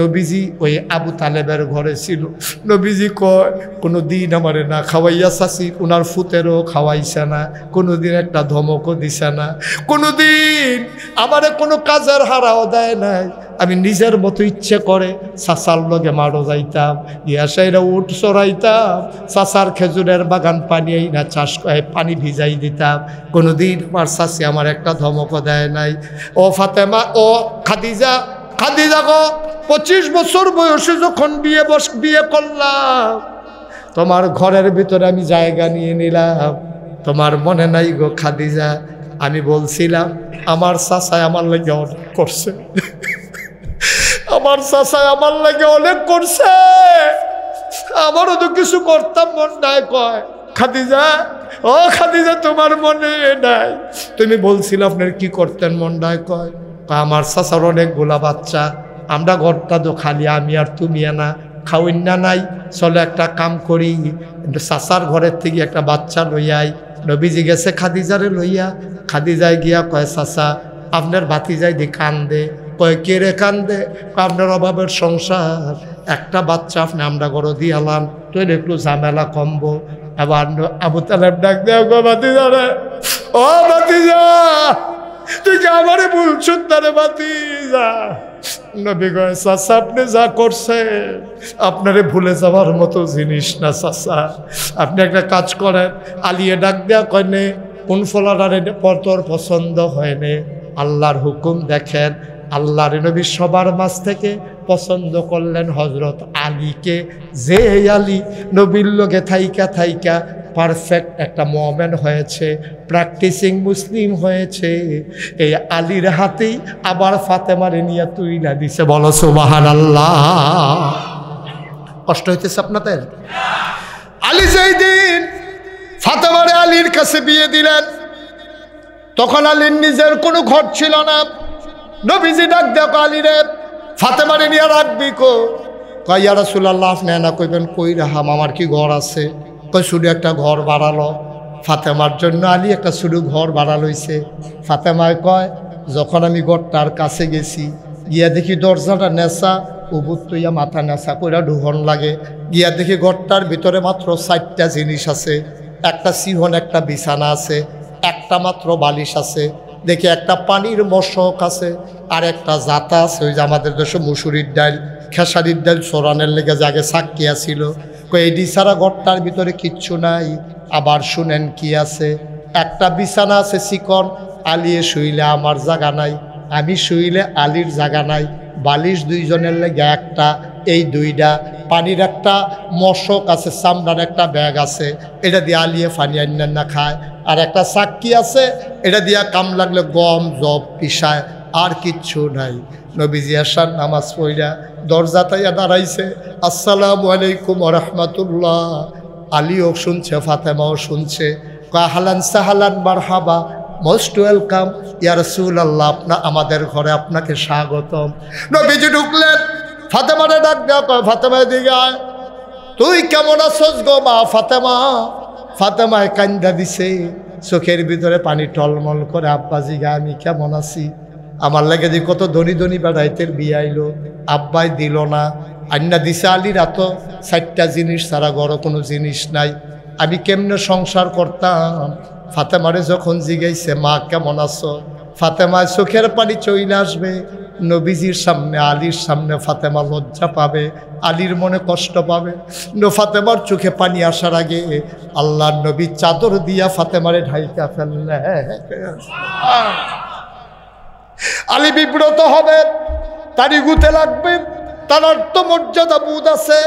নবীজি ওই আবু তালেবের ঘরে ছিল। নবীজি কয় কোনো দিন আমারে না খাওয়াইয়া চাষি, ওনার ফুতেরও খাওয়াইছে না, কোনো দিন একটা ধমকও দিছে না, কোনো দিন আমারে কোনো কাজের হারাও দেয় নাই। আমি নিজের মতো ইচ্ছে করে চাচার লগে মারো যাইতাম, ইয়াসাইরা উঠ চড়াইতাম, চাচার খেজুরের বাগান পানি না চাষ পানি ভিজাই দিতাম, কোনোদিন আমার চাচি আমার একটা ধমকও দেয় নাই। ও ফাতেমা, ও খাদিজা, খাদিজা গো 25 বছর বয়সে যখন বিয়ে করলাম, তোমার ঘরের ভিতরে আমি জায়গা নিয়ে নিলাম, তোমার মনে নাই গো খাদিজা? আমি বলছিলাম আমার চাচাই আমার লাগে অনেক করছে, আমার চাচাই আমার লাগে অনেক করছে, আমারও তো কিছু করতাম মন নাই। কয় খাদিজা, ও খাদিজা তোমার মনে নাই? তুমি বলছিলে আপনার কি করতেন মন নাই? কয় আমার চাচার অনেকগুলা বাচ্চা, আমরা ঘরটা তো খালি, আমি আর তুমি না, খাওয়াই না নাই, চলো একটা কাম করি, চাচার ঘরের থেকে একটা বাচ্চা লইয়াই। নবীজি গেছে খাদিজারে লইয়া, খাদিজায় গিয়া কয় চাচা আপনার ভাতিজাই দি কান্দে। কয় কে রে কান্দে? আপনার অভাবের সংসার, একটা বাচ্চা আপনি আমরা ঘর দিয়ালাম, তুই একটু ঝামেলা কমবো। আবার আবু তালেব ডাক দেও, গো ভাতিজারে, ও ভাতিজা তুই কি আমারে বলছুন তারে ভাতিজা? নবী কয় চাচা আপনি যা করছে আপনারে ভুলে যাওয়ার মতো জিনিস না চাচা, আপনি একটা কাজ করেন। আলিয়ে ডাক দেয়া কয় নে কোন ফলারে তোর পছন্দ হয় নে, আল্লাহর হুকুম দেখেন। আল্লাহর নবী সবার মাঝ থেকে পছন্দ করলেন হজরত আলীকে, যে আলী নবীর লোকে থাইকা থাইকা পারফেক্ট একটা মুমিন হয়েছে, প্র্যাকটিসিং মুসলিম হয়েছে। এই আলীর হাতেই আবার ফাতেমারে নিয়ে তুইলা দিছে, বলো সুবহানাল্লাহ। কষ্ট হইতেছে আপনাদের? আলী যেই দিন ফাতেমারে আলীর কাছে বিয়ে দিলেন, তখন আলীর নিজের কোনো ঘর ছিল না। নবীজি ডাক দেখো আলীরে, ফাতেমারে নিয়ে রাখবি কো? কয় ইয়া রাসূলুল্লাহ আপনি না কইবেন কই রাহাম, আমার কি ঘর আছে? কই শুধু একটা ঘর বাড়ালো ফাতেমার জন্য। আলী একটা শুধু ঘর বাড়ালইছে। ফাতেমায় কয় যখন আমি ঘরটার কাছে গেছি, গিয়া দেখি দরজাটা নেশা, উবুত তুইয়া মাথা নেশা কইরা ঢুহন লাগে। গিয়া দেখি ঘরটার ভিতরে মাত্র 4টা জিনিস আছে, একটা সিহন, একটা বিছানা আছে, একটা মাত্র বালিশ আছে। দেখি একটা পানির মশক আছে, আর একটা জাতা আছে, ওই যে আমাদের দেশে মুসুরির ডাল, খেসারির ডাল চোরানের লেগে যে আগে সাক্ষিয়া ছিল। এডি ছাড়া ঘরটার ভিতরে কিচ্ছু নাই। আবার শুনেন কি আছে, একটা বিছানা আছে চিকন, আলিয়ে শুইলে আমার জায়গা নাই, আমি শুইলে আলীর জায়গা নাই। বালিশ 2 জনের লেগে একটা, এই 2টা। পানির একটা মশক আছে, চামড়ার একটা ব্যাগ আছে, এটা দিয়ে আলিয়ে পানি আন্যান না খায়। আর একটা চাক্কি আছে, এটা দিয়া কাম লাগলে গম জব পিসায়, আর কিচ্ছু নাই। নবীজি আসার নামাজ পড়া দরজাটাইয়া দাঁড়াইছে, আসসালামু আলাইকুম ওয়া রাহমাতুল্লাহ। আলীও শুনছে, ফাতেমাও শুনছে। হালান সাহালান মারহাবা, মোস্ট ওয়েলকাম ইয়া রাসূলুল্লাহ, আমাদের ঘরে আপনাকে স্বাগতম। নবীজি ঢুকলেন, ফাতেমারে ডাক দেওয়া, কয় ফাতেমা দিকে আয়, তুই কেমন আছোস গো মা ফাতেমা? ফাতেমায় কান্দা দিছে, চোখের ভিতরে পানি টলমল করে। আব্বাজি গা আমি কেমন আছি? আমার লাগে যে কত ধনী ধনী বেড়াইতের বিয়ে আইলো, আব্বাই দিল না, আন্না দিছে আলীর এত 4টা জিনিস ছাড়া ঘর কোনো জিনিস নাই, আমি কেমনে সংসার করতাম? ফাতেমারে যখন জিগাইছে মা কেমন আছো, ফাতেমায় চোখের পানি চইলে আসবে। নবীজির সামনে, আলীর সামনে ফাতেমা লজ্জা পাবে, আলীর মনে কষ্ট পাবে। ফাতেমার চোখে পানি আসার আগে আল্লাহর নবী চাদর দিয়া ফাতেমারে ঢাইকা ফেললে। আলী বিব্রত হবে, তারই গুতে লাগবে, তার আত্মমর্যাদা বোধ আছে।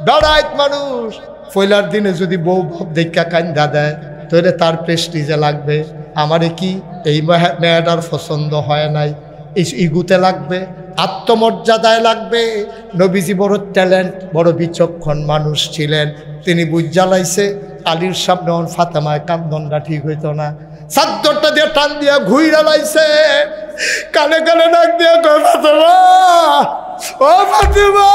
বেড়াইত মানুষ পয়লার দিনে যদি বউ ভাব দেখা কান্দা দেয়, তাহলে তার প্রেস্টিজে লাগবে। আমারে কি এই মেয়েটার পছন্দ হয় নাই, এই ইগুতে লাগবে, আত্মমর্যাদায় লাগবে। নবীজি বড় ট্যালেন্ট, বড় বিচক্ষণ মানুষ ছিলেন। তিনি বুঝ জ্বালাইছে আলীর সামনে ফাতেমায় কান্দনটা ঠিক হইতো না। চাদরটা দিয়ে টান দিয়া ঘুইরা লাইছে, কানে কানে ডাক দিয়া কয় ফাতেমা, ও ফাতেমা,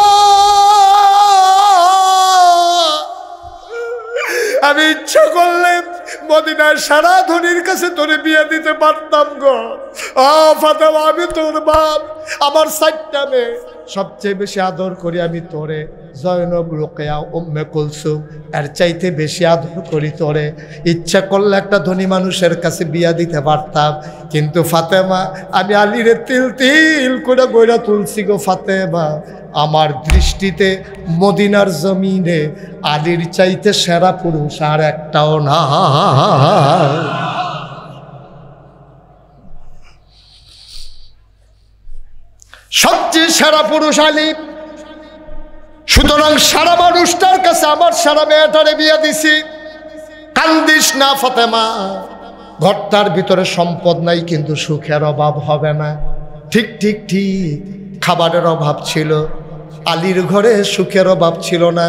আমি ইচ্ছা করলে মদিনার সারা ধনির কাছে তোরে বিয়ে দিতে পারতাম গো। ফাতেমা, আমি তোর বাপ, আমার 4টা মেয়ে, সবচেয়ে বেশি আদর করি আমি তোরে। জয়নব, রোকেয়া, উম্মে কুলসুম, এর চাইতে বেশি আদর করি তোরে। ইচ্ছা করলে একটা ধনী মানুষের কাছে বিয়া দিতে পারতাম, কিন্তু ফাতেমা, আমি আলীরে তিল তিল করে গইরা তুলছি গো ফাতেমা। আমার দৃষ্টিতে মদিনার জমিনে আলীর চাইতে সেরা পুরুষ আর একটাও না। সবচেয়ে সেরা পুরুষ আলী। সুতরাং সারা মানুষটার কাছে আমার সারা মেয়েটারে বিয়া দিছি। কান্দিস না ফাতেমা, ঘরটার ভিতরে সম্পদ নাই কিন্তু সুখের অভাব হবে না। ঠিক ঠিক ঠিক, খাবারের অভাব ছিল, আলীর ঘরে সুখের অভাব ছিল না।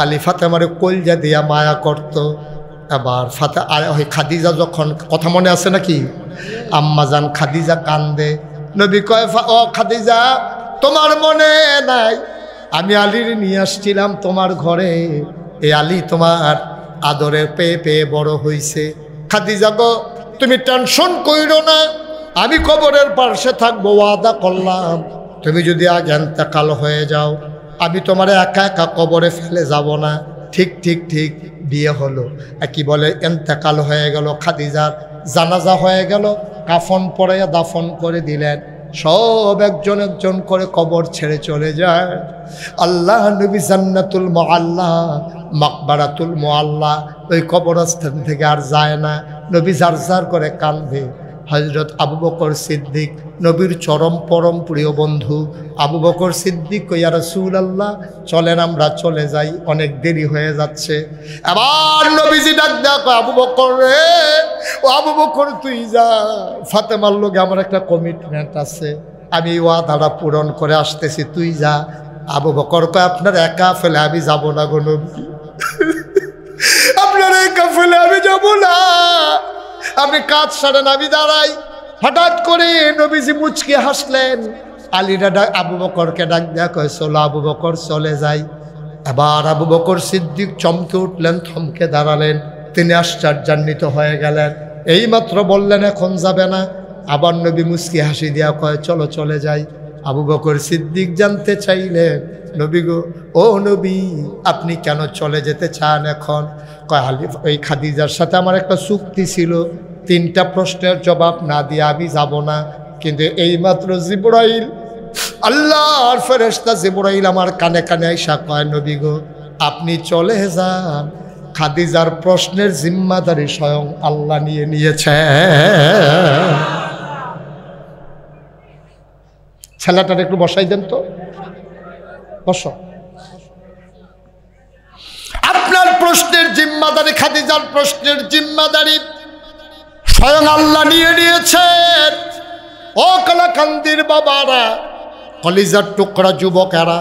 আলী ফাতেমারে কলজা দিয়া মায়া করত। আবার খাদিজা যখন, কথা মনে আছে নাকি, আম্মাজান খাদিজা কান্দে, নবী কয় ও খাদিজা, তোমার মনে নাই আমি আলীর নিয়ে আসছিলাম তোমার ঘরে, এই আলী তোমার আদরে পেয়ে পেয়ে বড় হইছে। খাদিজা গো তুমি টেনশন কইরো না, আমি কবরের পাশে থাকবো, ওয়াদা করলাম তুমি যদি আগে ইন্তেকাল হয়ে যাও আমি তোমার একা একা কবরে ফেলে যাব না। ঠিক ঠিক ঠিক বিয়ে হলো, কি বলে ইন্তেকাল হয়ে গেল, খাদিজার জানাজা হয়ে গেল, কাফন পরে দাফন করে দিলেন। সব একজন একজন করে কবর ছেড়ে চলে যায়। আল্লাহ নবী জান্নাতুল মুআল্লা মাকবারাতুল মুআল্লা ওই কবরস্থান থেকে আর যায় না। নবী জার জার করে কাঁদে। হযরত আবু বকর সিদ্দিক নবীর চরম পরম প্রিয় বন্ধু আবু বকর সিদ্দিক কইয়া রাসূলুল্লাহ চলেন আমরা চলে যাই, অনেক দেরি হয়ে যাচ্ছে। আবার নবীজি ডাক দেয়া কয় আবু বকর রে, ও আবু বকর তুই যা, ফাতেমার লগে আমার একটা কমিটমেন্ট আছে, আমি ওয়াদাটা পূরণ করে আসতেছি, তুই যা। আবু বকর কয় আপনার একা ফেলে আমি যাব না গো নবী, আপনার একা ফেলে আমি যাব না। আপনি কাজ সারেন আমি দাঁড়াই। হঠাৎ করে নবীজি মুচকি হাসলেন। আলীরা আবু বকরকে ডাক দেয়া কয় চলো আবু বকর চলে যাই। আবার আবু বকর সিদ্দিক চমকে উঠলেন, থমকে দাঁড়ালেন। তিনি আশ্চর্যান্বিত হয়ে গেলেন। এইমাত্র বললেন এখন যাবে না, আবার নবী মুচকি হাসি দিয়া কয় চলো চলে যাই। আবু বকর সিদ্দিক জানতে চাইলেন নবী গো, ও নবী আপনি কেন চলে যেতে চান এখন? কয় আলী ওই খাদিজার সাথে আমার একটা চুক্তি ছিল, 3টা প্রশ্নের জবাব না দিয়ে আমি যাব না। কিন্তু এইমাত্র জিবরাইল আল্লাহর ফেরেশতা জিবরাইল আমার কানে কানে আইসা কয় নবী গো আপনি চলে যান, খাদিজার প্রশ্নের জিম্মাদারি স্বয়ং আল্লাহ নিয়ে নিয়েছে। ছেলেটার একটু বসাই দেন তো, বসো। আপনার প্রশ্নের জিম্মাদারি, খাদিজার প্রশ্নের জিম্মাদারি স্বয়ং আল্লাহ নিয়ে নিয়েছেন। ও কালাকান্দির বাবারা, কলিজার টুকরা যুবকেরা,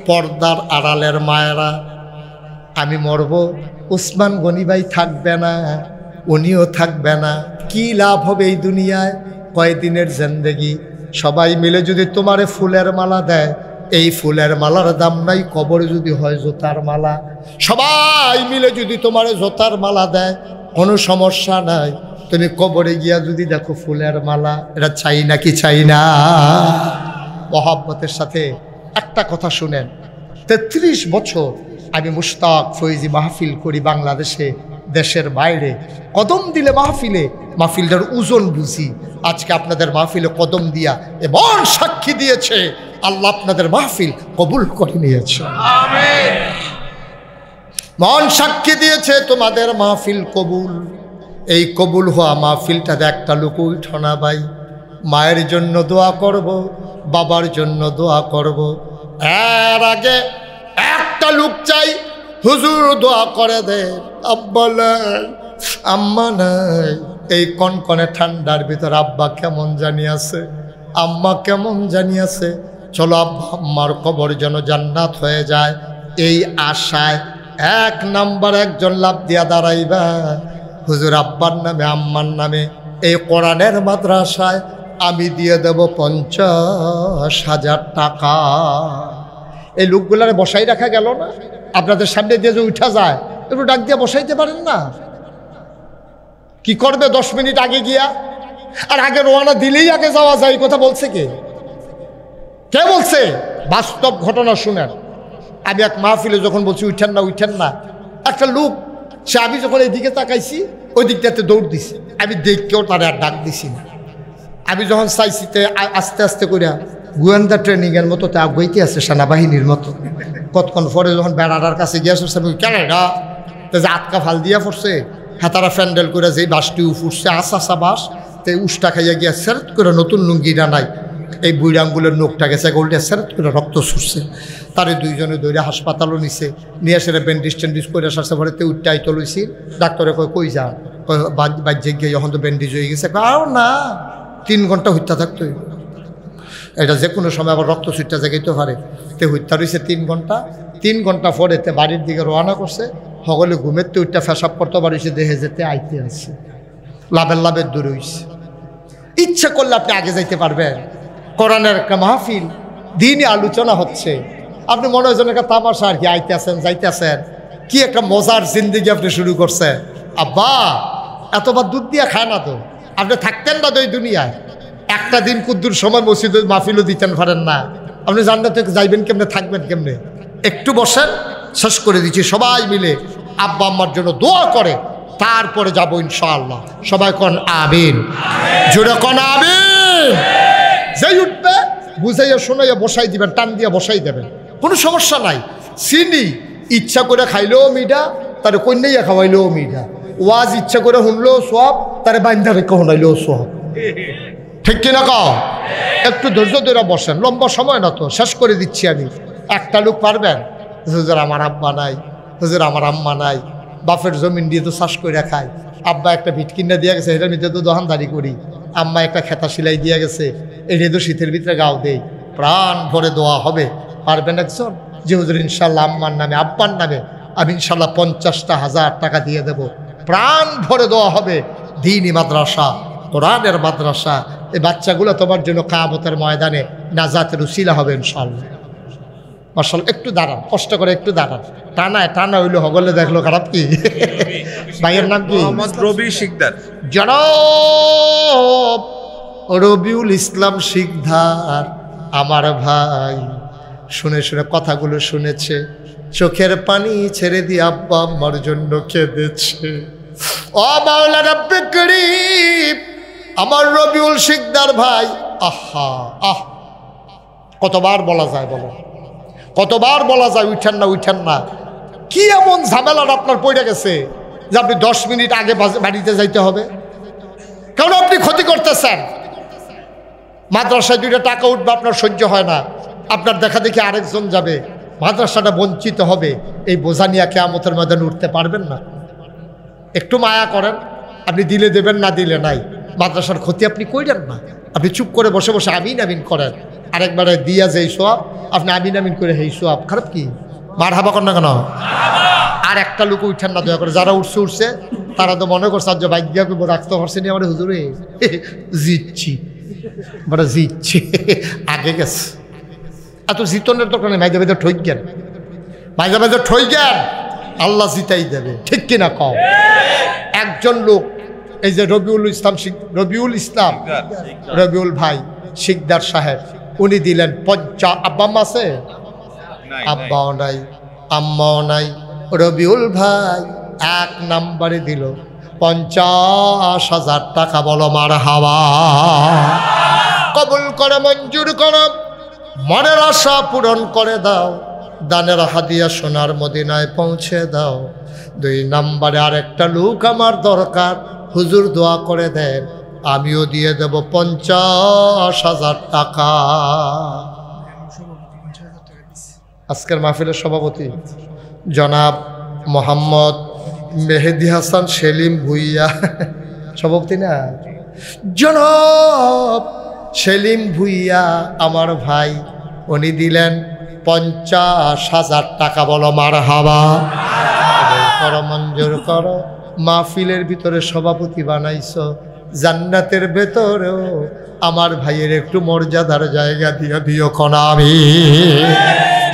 পর্দার আড়ালের মায়েরা, আমি মরব, উসমান গনি ভাই থাকবে না, উনিও থাকবে না, কি লাভ হবে এই দুনিয়ায়? কয়দিনের জিন্দেগি। সবাই মিলে যদি তোমারে ফুলের মালা দেয়, এই ফুলের মালার দাম নাই কবরে যদি হয় জোতার মালা। সবাই মিলে যদি তোমারে জোতার মালা দেয় কোনো সমস্যা নাই, তুমি কবরে গিয়া যদি দেখো ফুলের মালা, এটা চাই নাকি চাই না? মহব্বতের সাথে একটা কথা শুনেন, 33 বছর আমি মুশতাক ফৈজি মাহফিল করি বাংলাদেশে, দেশের বাইরে। কদম দিলে মাহফিলটার ওজন বুঝি। আজকে আপনাদের মাহফিলে কদম দিয়া এমন সাক্ষী দিয়েছে, আল্লাহ আপনাদের মাহফিল কবুল করে নিয়েছে। আমিন। মন সাক্ষী দিয়েছে তোমাদের মাহফিল কবুল। এই কবুল হওয়া মাহফিলটাতে একটা লোক উঠো না ভাই, মায়ের জন্য দোয়া করব, বাবার জন্য দোয়া করব। এর আগে একটা লোক চাই, হুজুর দোয়া করে দে, আব্বা নাই, আম্মা নাই। এই কনকনে ঠান্ডার ভিতর আব্বা কেমন জানি আছে, আম্মা কেমন জানি আছে। চলো আব্বা আম্মার কবর যেন জান্নাত হয়ে যায়, এই আশায় 1 নাম্বার একজন লাভ দিয়া দাঁড়াইবা। হুজুর আব্বার নামে আম্মার নামে এই কোরআনের মাদ্রাসায় আমি দিয়ে দেব 50,000 টাকা। এই লোকগুলারে বসাই রাখা গেল না? আপনাদের সামনে দিয়ে যে উঠা যায়, একটু ডাক দিয়ে বসাইতে পারেন না? কি করবে 10 মিনিট আগে গিয়া? আর আগে রোয়ানা দিলেই আগে যাওয়া যায়, কথা বলছে কে? কে বলছে? বাস্তব ঘটনা শুনেন। আমি এক মাহফিলে যখন বলছি উঠেন না, একটা লোক সে, আমি যখন এইদিকে তাকাইছি ওই দিকটাতে দৌড় দিছি, আমি দেখকেও তারা আর ডাক দিছি না। আমি যখন চাইছি আস্তে আস্তে করে গোয়েন্দা ট্রেনিংয়ের মতো তা আগাইতে আছে, সেনাবাহিনীর মতো। কতক্ষণ পরে যখন বেড়াটার কাছে গিয়ে আসছে, আমি কেন এটা যে আটকা ফাল দিয়া পড়ছে, হাতারা ফ্যান্ডেল করে যেই বাসটি উঠছে, আসা বাস, তো উষ্টা খাইয়া গিয়া সেরত করে নতুন লুঙ্গিটা নাই, এই বুড়ি আঙ্গুলের নোকটা গেছে গোলটা সেরত করে রক্ত ছুটছে। তারে 2 জনে ধরে হাসপাতালও নিছে, নিয়ে আসে ব্যান্ডেজ ট্যান্ডেজ করে আসছে। পরে উঠটাই তো লইছি, ডাক্তারে কই যা, বাজ্যে গিয়ে যখন তো ব্যান্ডেজ হয়ে গেছে, আর না 3 ঘন্টা হত্যা থাকতো, এটা যে কোনো সময় আবার রক্ত ছুটটা জাগাইতে পারে। তে হত্যা রয়েছে 3 ঘন্টা। 3 ঘন্টা পরে তে বাড়ির দিকে রওনা করছে। সকলে ঘুমের তো উঠটা ফেসাব করতে পারিছে, দেহে যেতে আইতে আসছে, লাভের দূরে হইছে। ইচ্ছা করলে আপনি আগে যাইতে পারবেন। কোরআনের একটা মাহফিল, দিনই আলোচনা হচ্ছে। আপনি মনে হয় যেন একটা তামাশা আর কি, আইতেছেন যাইতেছেন, কি একটা মজার জিন্দিগি আপনি শুরু করছেন। আব্বা এতবার দুধ দিয়ে খায় না তো, আপনি থাকতেন না তো এই দুনিয়ায়। একটা দিন কুদ্দুর সময় মসজিদে মাহফিলও দিতেন পারেন না, আপনি জান্নাতে যাইবেন কেমনে, থাকবেন কেমনে? একটু বসেন, শেষ করে দিচ্ছি। সবাই মিলে আব্বা আম্মার জন্য দোয়া করে তারপরে যাবো ইনশাআল্লাহ। সবাই কন আমিন, জোরে কন আমিন। যেই উঠবে বুঝাইয়া শোনাইয়া বসাই দিবেন, টান দিয়া বসাই দেবেন, কোনো সমস্যা নাই। চিনি ইচ্ছা করে খাইলেও মিঠা, তারে কন্যাইয়া খাওয়াইলেও মিঠা। ওয়াজ ইচ্ছা করে শুনলেও সব, তারে বাইন্ধা রেখে শুনাইলেও সব। ঠিক কিনা কও? একটু ধৈর্য ধরে বসেন, লম্বা সময় না তো, শেষ করে দিচ্ছি আমি। একটা লোক পারবেন, হুজুর আমার আব্বা নাই, হুজুর আমার আম্মা নাই, বাপের জমিন দিয়ে তো চাষ করে খাই, আব্বা একটা ভিট কিনা দিয়ে গেছে, এটার ভিতরে তো দোকানদারি করি, আম্মা একটা খেতা সিলাই দিয়ে গেছে, এটা তো শীতের ভিতরে গাও দেই, প্রাণ ভরে দোয়া হবে। পারবেন একজন যে হুজুর ইনশাল্লাহ আম্মার নামে আব্বার নামে আমি ইনশাল্লাহ 50,000 টাকা দিয়ে দেব, প্রাণ ভরে দোয়া হবে। দ্বীনি মাদ্রাসা, কোরআনের মাদ্রাসা, এই বাচ্চাগুলো তোমার জন্য কিয়ামতের ময়দানে নাজাতের উসিলা হবে ইনশাআল্লাহ। মাশাআল্লাহ, একটু দাঁড়ান, কষ্ট করে একটু দাঁড়ান। টানা হইলো হগলে দেখলো খারাপ কি? ভাইয়ের নাম কি? মোহাম্মদ রবি শিকদার। জনাব রবিউল ইসলাম শিকদার আমার ভাই শুনে শুনে কথাগুলো শুনেছে, চোখের পানি ছেড়ে দিয়ে আব্বা আম্মার জন্য কেঁদেছে। ও মাওলা রব্বে করিম, আমার রবিউল শিকদার ভাই, আহা আহ, কতবার বলা যায় বলো, কতবার বলা যায় উঠেন না উঠেন না। কি এমন ঝামেলাটা আপনার পড়ে গেছে যে আপনি 10 মিনিট আগে বাড়িতে যাইতে হবে? কারণ আপনি ক্ষতি করতেছেন। মাদ্রাসায় 2টা টাকা উঠবে, আপনার সহ্য হয় না, আপনার দেখা দেখি আরেকজন যাবে, মাদ্রাসাটা বঞ্চিত হবে। এই বোঝা নিয়ে কিয়ামতের ময়দানে উঠতে পারবেন না। একটু মায়া করেন, আপনি দিলে দেবেন, না দিলে নাই। মাদ্রাসার ক্ষতি আপনি কইরেন না, আপনি চুপ করে বসে বসে আমিন আমিন করেন। আরেকবারে দিয়া যেই সোয়াব আপনি আমিন আমিন করে হেই সোয়াব, খারাপ কি? মারহাবা কর না কেন? আর একটা লোক উঠেন না দয়া করে, যারা উঠছে তারা তো মনে করছে যে ভাগ্য রাখতে পারছে নি আমার হুজুরে, জিতছি বড় জিতছি, আগে গেছে। এত জিতনের দরকার নেই, মাইজা মাইজা ঠই জ্ঞান, মাইজা মাইজা ঠই জ্ঞান, আল্লাহ জিতাই দেবে। ঠিক কিনা কও? একজন লোক, এই যে রবিউল ভাই শিকদার সাহেব, উনি দিলেন আব্বা আম্মা আছে? আব্বাও নাই আম্মাও নাই। রবিউল ভাই 1 নম্বরে দিল 50,000 টাকা। বলো মারহাবা। কবুল করে, মঞ্জুর করো, মনের আশা পূরণ করে দাও, দানের হাদিয়া সোনার মদিনায় পৌঁছে দাও। 2 নম্বরে আরেকটা লোক আমার দরকার, হুজুর দোয়া করে দেন, আমিও দিয়ে দেব 50,000 টাকা। আজকের মাহফিলের সভাপতি জনাব মোহাম্মদ মেহেদি হাসান সেলিম ভুইয়া, সভাপতি না, জনাব সেলিম ভুইয়া আমার ভাই, উনি দিলেন 50,000 টাকা। বলো মারহাবা। করো, মঞ্জুর করো। মাহফিলের ভিতরে সভাপতি বানাইছো, জান্নাতের ভেতরেও আমার ভাইয়ের একটু মর্যাদার জায়গা দিয়ে দিও কনামি।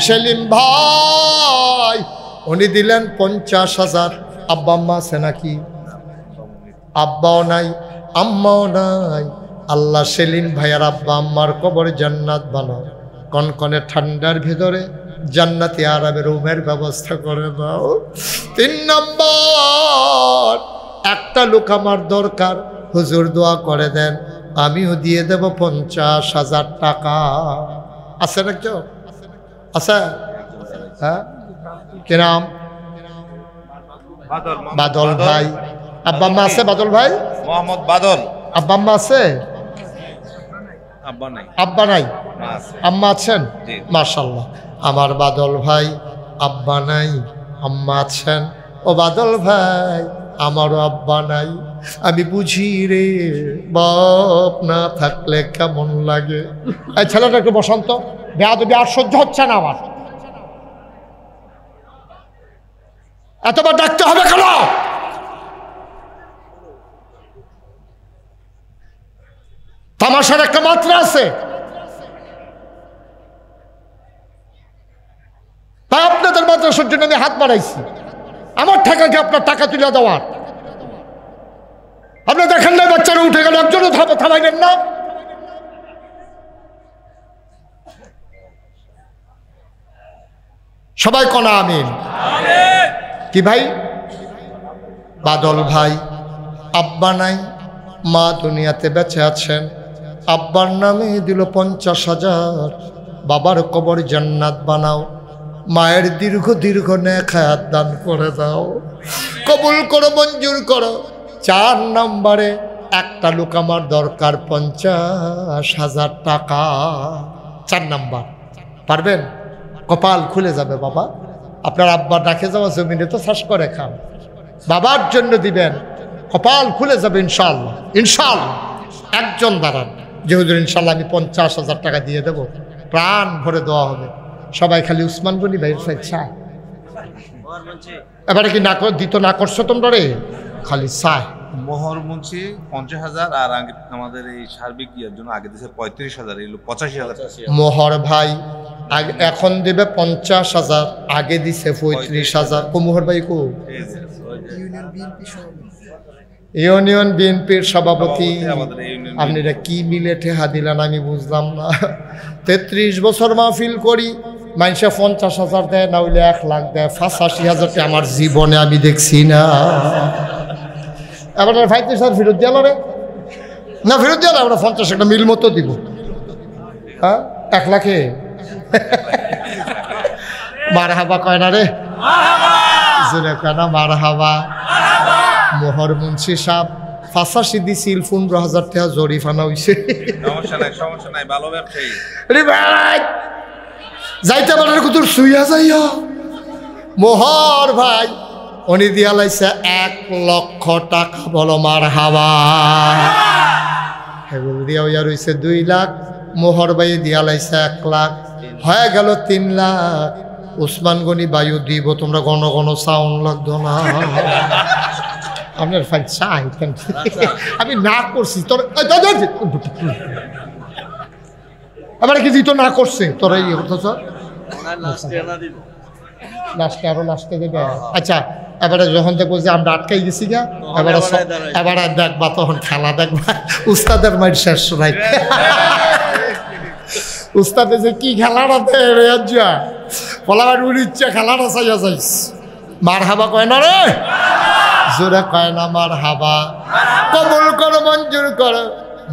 সেলিম ভাই উনি দিলেন 50,000। আব্বা আম্মা আছে নাকি? আব্বাও নাই আম্মাও নাই। আল্লাহ সেলিম ভাইয়ার আব্বা আম্মার কবর জান্নাত বানাও, কনকনে ঠান্ডার ভিতরে জান্নাতি আরামের রুমের ব্যবস্থা করে দাও। 3 নম্বর একটা লোক আমার দরকার, হুজুর দোয়া করে দেন, আমিও দিয়ে দেব 50,000 টাকা। আছে না কেউ? আছে? হ্যাঁ, কি নাম? বাদল ভাই। আব্বা আম্মা আছে? বাদল ভাই, মোহাম্মদ বাদল। আব্বা আম্মা আছে? আব্বা নাই, আম্মা আছেন? মাশাআল্লাহ। আমার বাদল ভাই আব্বা নাই, আম্মা আছেন। ও বাদল ভাই, আমারও আব্বা নাই। আমি বুঝি রে, বাপ না থাকলে কেমন লাগে। এই ছেলেটা একটু বসন্ত, বেয়াদবি আর সহ্য হচ্ছে না আমার। এতবার ডাকতে হবে কেন? তামাশার একটা মাত্রা আছে। তাই আপনাদের মাদ্রাসার জন্য আমি হাত বাড়াইছি। আমার টাকাকে আপনার টাকা তুলে দেওয়ার। আপনি দেখেন না বাচ্চারা উঠে গেল, একজনও থামাইলেন না। সবাই কনা আমিন। কি ভাই? বাদল ভাই, আব্বা নাই, মা দুনিয়াতে বেঁচে আছেন। আব্বার নামে দিল 50,000। বাবার কবর জান্নাত বানাও, মায়ের দীর্ঘ দীর্ঘ নেক হায়াত দান করে দাও, কবুল করো, মঞ্জুর করো। 4 নম্বরে একটা লোক আমার দরকার 50,000 টাকা। 4 নাম্বার পারবেন? কপাল খুলে যাবে বাবা। আপনার আব্বার রাখে যাওয়া জমিনে তো চাষ করে খান, বাবার জন্য দিবেন, কপাল খুলে যাবে ইনশাআল্লাহ। ইনশাআল্লাহ একজন দাঁড়ান যে হুজুর ইনশাআল্লাহ আমি 50,000 টাকা দিয়ে দেবো, প্রাণ ভরে দেওয়া হবে। সবাই খালি উসমান গনি ভাইয়ের চায়। এবারে কি না দিত না করছো তোমরা রে? খালি চায়। মোহর মুন্সি 50,000 আর আগে আমাদের এই সার্বিক ইয়ার জন্য আগে দিয়েছে 35,000, এলো 85,000। মোহর ভাই এখন দেবে 50,000, আগে দিছে 35,000। কো মোহর ভাই কো? ইউনিয়ন বিএনপির সভাপতি। আপনারা কি মিলে ঠেহা দিলেন আমি বুঝলাম না। 33 বছর মাহফিল করি, মানুষে 50,000 দেয়, না হইলে 1 লাখ দেয়। 85,000 আমার জীবনে আমি দেখছি না। এবার 35,000 ফেরত দিয়ে রে না, ফেরত দিয়ে আমরা 50 একটা মিল মতো দিব। হ্যাঁ 1 লাখে মার হাবা কয় না রে, জোরে কয় না মার হাবা। মোহর মুন্সি সাহেব 85 দিছিল, 15,000 টাকা জরিফানা হইছে। সমস্যা নাই, ভালো ব্যবসায়ী। রে ভাই যাইতে পারে কুতুর শুইয়া যাইয়া। মোহর ভাই উনি দিয়া লাইছে 1 লক্ষ টাকা। বলো মার হাবা। এগুলো দিয়া হইয়া রয়েছে 2 লাখ। মোহর ভাই দিয়া লাইছে 1 লাখ, হয়ে গেল 3 লাখ। উসমান গনি বায়ু দিব, তোমরা ঘন ঘন সাউন্ড লাগতো না। আপনার ফাইল চাই আমি না করছি তোর আবার কি দিত না করছে তোরা ইয়ে করতেছ লাস্টে আরো লাস্টে দেবে। আচ্ছা এবারে যখন দেখবো যে আমরা আটকাই গেছি গা, এবারে দেখবা তখন খেলা দেখবা। উস্তাদের মাইর শেষ নাই। উস্তাদে যে কি খেলাটা দেয়া ফলাবার উড়িচ্ছে খেলাটা চাইয়া যাইস। মার হাবা কয় না রে, জোরে কয় না মার হাবা। কবুল করো, মঞ্জুর করো,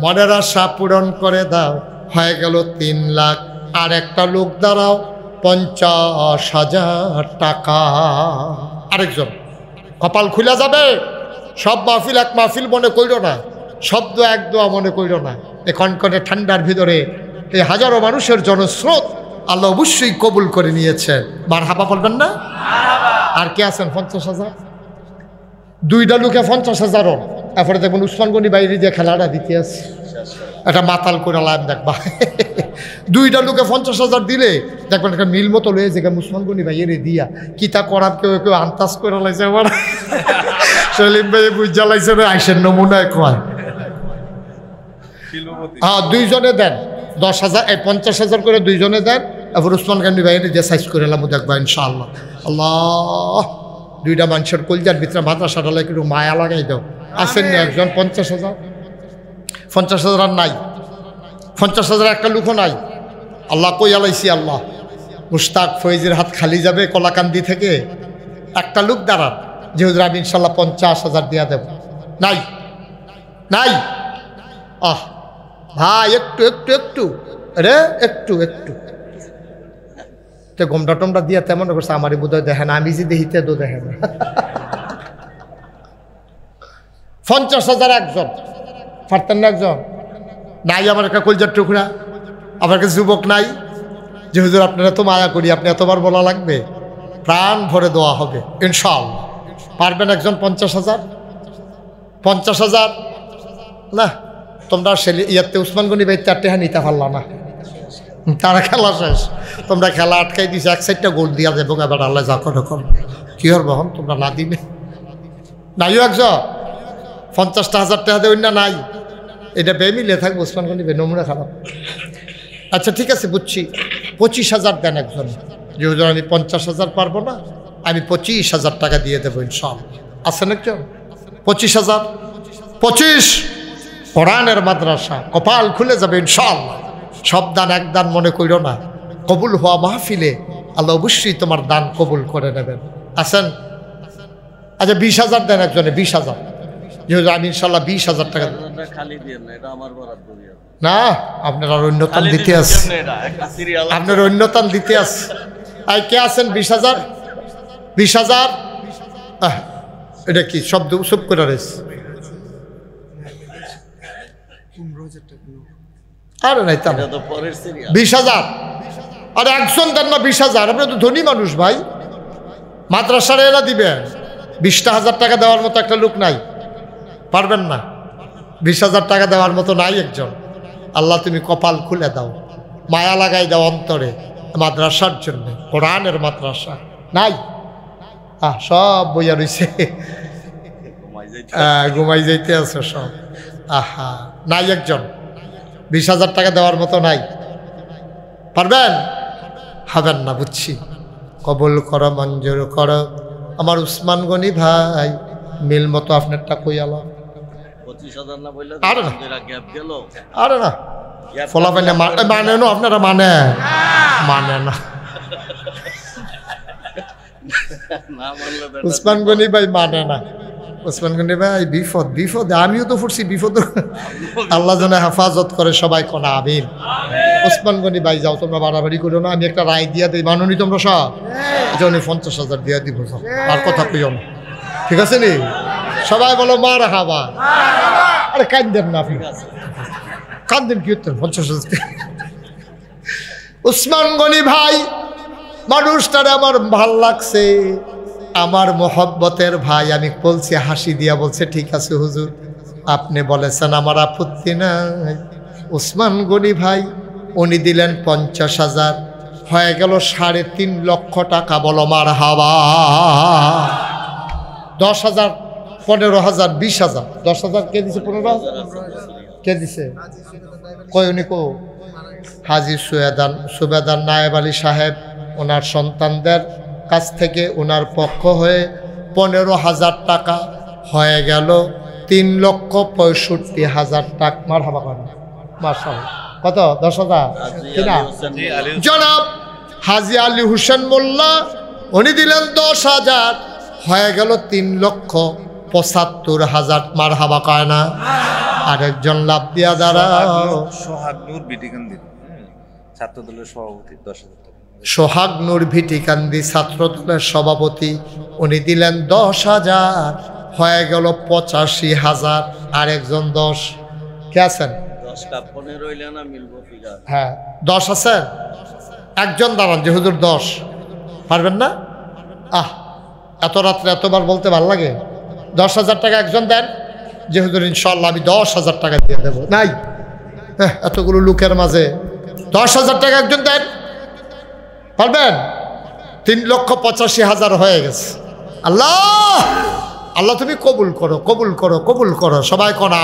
মনের আশা পূরণ করে দাও। হয়ে গেল 3 লাখ। আর একটা লোক দাঁড়াও 50,000 টাকা। আরেকজন কপাল খুলে যাবে। সব মাহফিল এক মাহফিল মনে কইর না, শব্দ এক দোয়া মনে কইর না। এখন কনে ঠান্ডার ভিতরে এই হাজারো মানুষের জনস্রোত আল্লাহ অবশ্যই কবুল করে নিয়েছেন। মার হাবা বলবেন না? আর কে আছেন 50,000? 2টা লোকে 50,000। এরপরে দেখবেন উসমান গনি বাইরে দিয়ে খেলাটা দিতে আছে, একটা মাতাল করে লাইন দেখবা। 2টা লোকে 50,000 দিলে দেখবেন একটা মিল মতো লয়ে যে উসমান গনি বাইরে দিয়া কিতা করার কেউ কেউ আন্তাজ করে লাইছে। আমার সেলিম ভাই বুঝা লাইছে না, আইসের নমুনায় কয়। হ্যাঁ 2 জনে দেন 10,000, 50,000 করে 2 জনে দেন। এরপর উসমান গনি বাইরে দিয়ে সাইজ করে এলাম দেখবা ইনশাআল্লাহ। আল্লাহ 2টা মানুষের কলজার ভিতরে মাদ্রাসাটা লাগে একটু মায়া লাগাই দাও। আসেন না একজন 50,000? 50,000 আর নাই। 50,000 একটা লুকও নাই। আল্লাহ কই আলাইছি। আল্লাহ মুশতাক ফয়েজের হাত খালি যাবে কলাকান্দি থেকে। একটা লোক দাঁড়ান যে হুজুর আমি ইনশাল্লাহ 50,000 দিয়া দেব। নাই নাই। আহ ভাই একটু একটু একটু রে একটু একটু তো গোমটা টোমটা দিয়া তেমন করছে। আমারই বোধহয় দেখে না, আমি যে দেখিতে তো দেখে না। 50,000 একজন পারতেন না? একজন নাই। আমার একটা কলজার টুকরা, আমার কাছে যুবক নাই যে হুজুর আপনারা তো মায়া করি, আপনি এতবার বলা লাগবে? প্রাণ ভরে দেওয়া হবে ইনশাআল্লাহ। পারবেন একজন 50,000? 50,000 না তোমরা ইয়াতে উসমান গনি ভাই 4 নিতে পারলা না, তারা খেলা শেষ। তোমরা খেলা আটকাই দিছে, 1 সাইডটা গোল দিয়া যাবো। এবার আল্লাহ যা করে কি হর বহন তোমরা না দিবে নাইও একজন 50,000 টাকা দেবেন না নাই। এটা বেমিলে থাকবে উসমান গনি ভাই, নমুনা খারাপ। আচ্ছা ঠিক আছে বুঝছি, 25,000 দেন একজন। যে হুজুর আমি 50,000 পারবো না, আমি 25,000 টাকা দিয়ে দেবো ইনশাআল্লাহ। আছেন একজন? 25,000, 25 কোরআনের মাদ্রাসা, কপাল খুলে যাবে ইনশাআল্লাহ। সব দান এক দান মনে করিও না, কবুল হওয়া মাহফিলে আল্লাহ অবশ্যই তোমার দান কবুল করে নেবেন। আছেন? আচ্ছা 20,000 দেন একজনে, 20,000। যে হুজুর আমি ইনশাআল্লাহ 20,000 টাকা দেব। না, আপনার আর অন্যতম দিতে আছে, আপনার অন্যতম দিতে আছে। আর কে আছেন? 20,000, 20,000। এটা কি শব্দ সব করে রয়েছে? আরে নাই তা 20,000। আরে একজন দেন না 20,000, আপনি তো ধনী মানুষ ভাই, মাদ্রাসার এরা দিবেন। 20,000 টাকা দেওয়ার মতো একটা লোক নাই, পারবেন না। 20,000 টাকা দেওয়ার মতো নাই একজন। আল্লাহ তুমি কপাল খুলে দাও, মায়া লাগাই দাও অন্তরে মাদ্রাসার জন্য, কোরআনের মাদ্রাসা নাই। সব বইয়া রইছে, ঘুমাই যাইতে আছে সব। আহা, নাই একজন। 20,000 টাকা দেওয়ার মতো নাই, পারবেন? হবেন না, বুঝছি। কবুল করো, মঞ্জুর করো। আমার উসমান গনি ভাই মিল মতো আপনারটা কই আলো। আরে না ফলাফল মানে না, আপনারা মানে না। উসমান গনি ভাই মানে না। উসমান গনি ভাই বিপদ, বিপদে আমিও তো ফুটছি বিপদ। আল্লাহ যেন হেফাজত করে, সবাই কোনা আমিন। উসমান গনি ভাই যাও, তোমরা বাড়াবাড়ি করো না, আমি একটা রায় দিয়া দিই, মাননি তোমরা সব? জনি 50,000 দিয়া দিব, আর কথা কইও না, ঠিক আছে নি? সবাই বলো মার হাবা। আরে কান্দেন না আপনি, কান্দেন কি হতেন? 50,000। উসমান গনি ভাই মানুষটারে আমার ভাল লাগছে, আমার মোহব্বতের ভাই। আমি বলছি, হাসি দিয়া বলছে, ঠিক আছে হুজুর, আপনি বলেছেন, আমার আপত্তি নাই। উসমান গনি ভাই উনি দিলেন 50,000, হয়ে গেল 3.5 লক্ষ টাকা। বলো মার হাবা। 10,000, 15,000, 20,000, 10,000 কে দিছে? 15,000 কে দিছে? কই উনি কো? হাজি সুবেদার নায়েব আলী সাহেব ওনার সন্তানদের কাছ থেকে ওনার পক্ষ হয়ে 15,000 টাকা হয়ে গেল 3,65,000 টাকা। মার হাবা করেন, মাশাআল্লাহ। কত? 10,000 কিনা? জনাব হাজি আলী হোসেন মোল্লা উনি দিলেন 10,000, হয়ে গেল 3,75,000। মার হাবা কয় না? আরেকজন লাভ দিয়া দাঁড়াও। সোহাগ নূর ভিটিকান্দি, ছাত্র দলের সভাপতি, 10,000 টাকা। সোহাগ নূর ভিটিকান্দি ছাত্র দলের সভাপতি, উনি দিলেন 10,000, হয়ে গেল 85,000। আরেকজন 10। কে আছেন? হ্যাঁ 10 আছেন? একজন দাঁড়ান যে হুজুর 10 পারবেন না? এত রাত্রে এতবার বলতে ভাল লাগে। 10,000 টাকা একজন দেন যে হুজুর ইনশাআল্লাহ আমি 10,000 টাকা দিয়ে দেবো। নাই, এতগুলো লোকের মাঝে 10,000 টাকা একজন দেন, পারবেন? 3,85,000 হয়ে গেছে। আল্লাহ, আল্লাহ তুমি কবুল করো, কবুল করো, কবুল করো। সবাই কোনা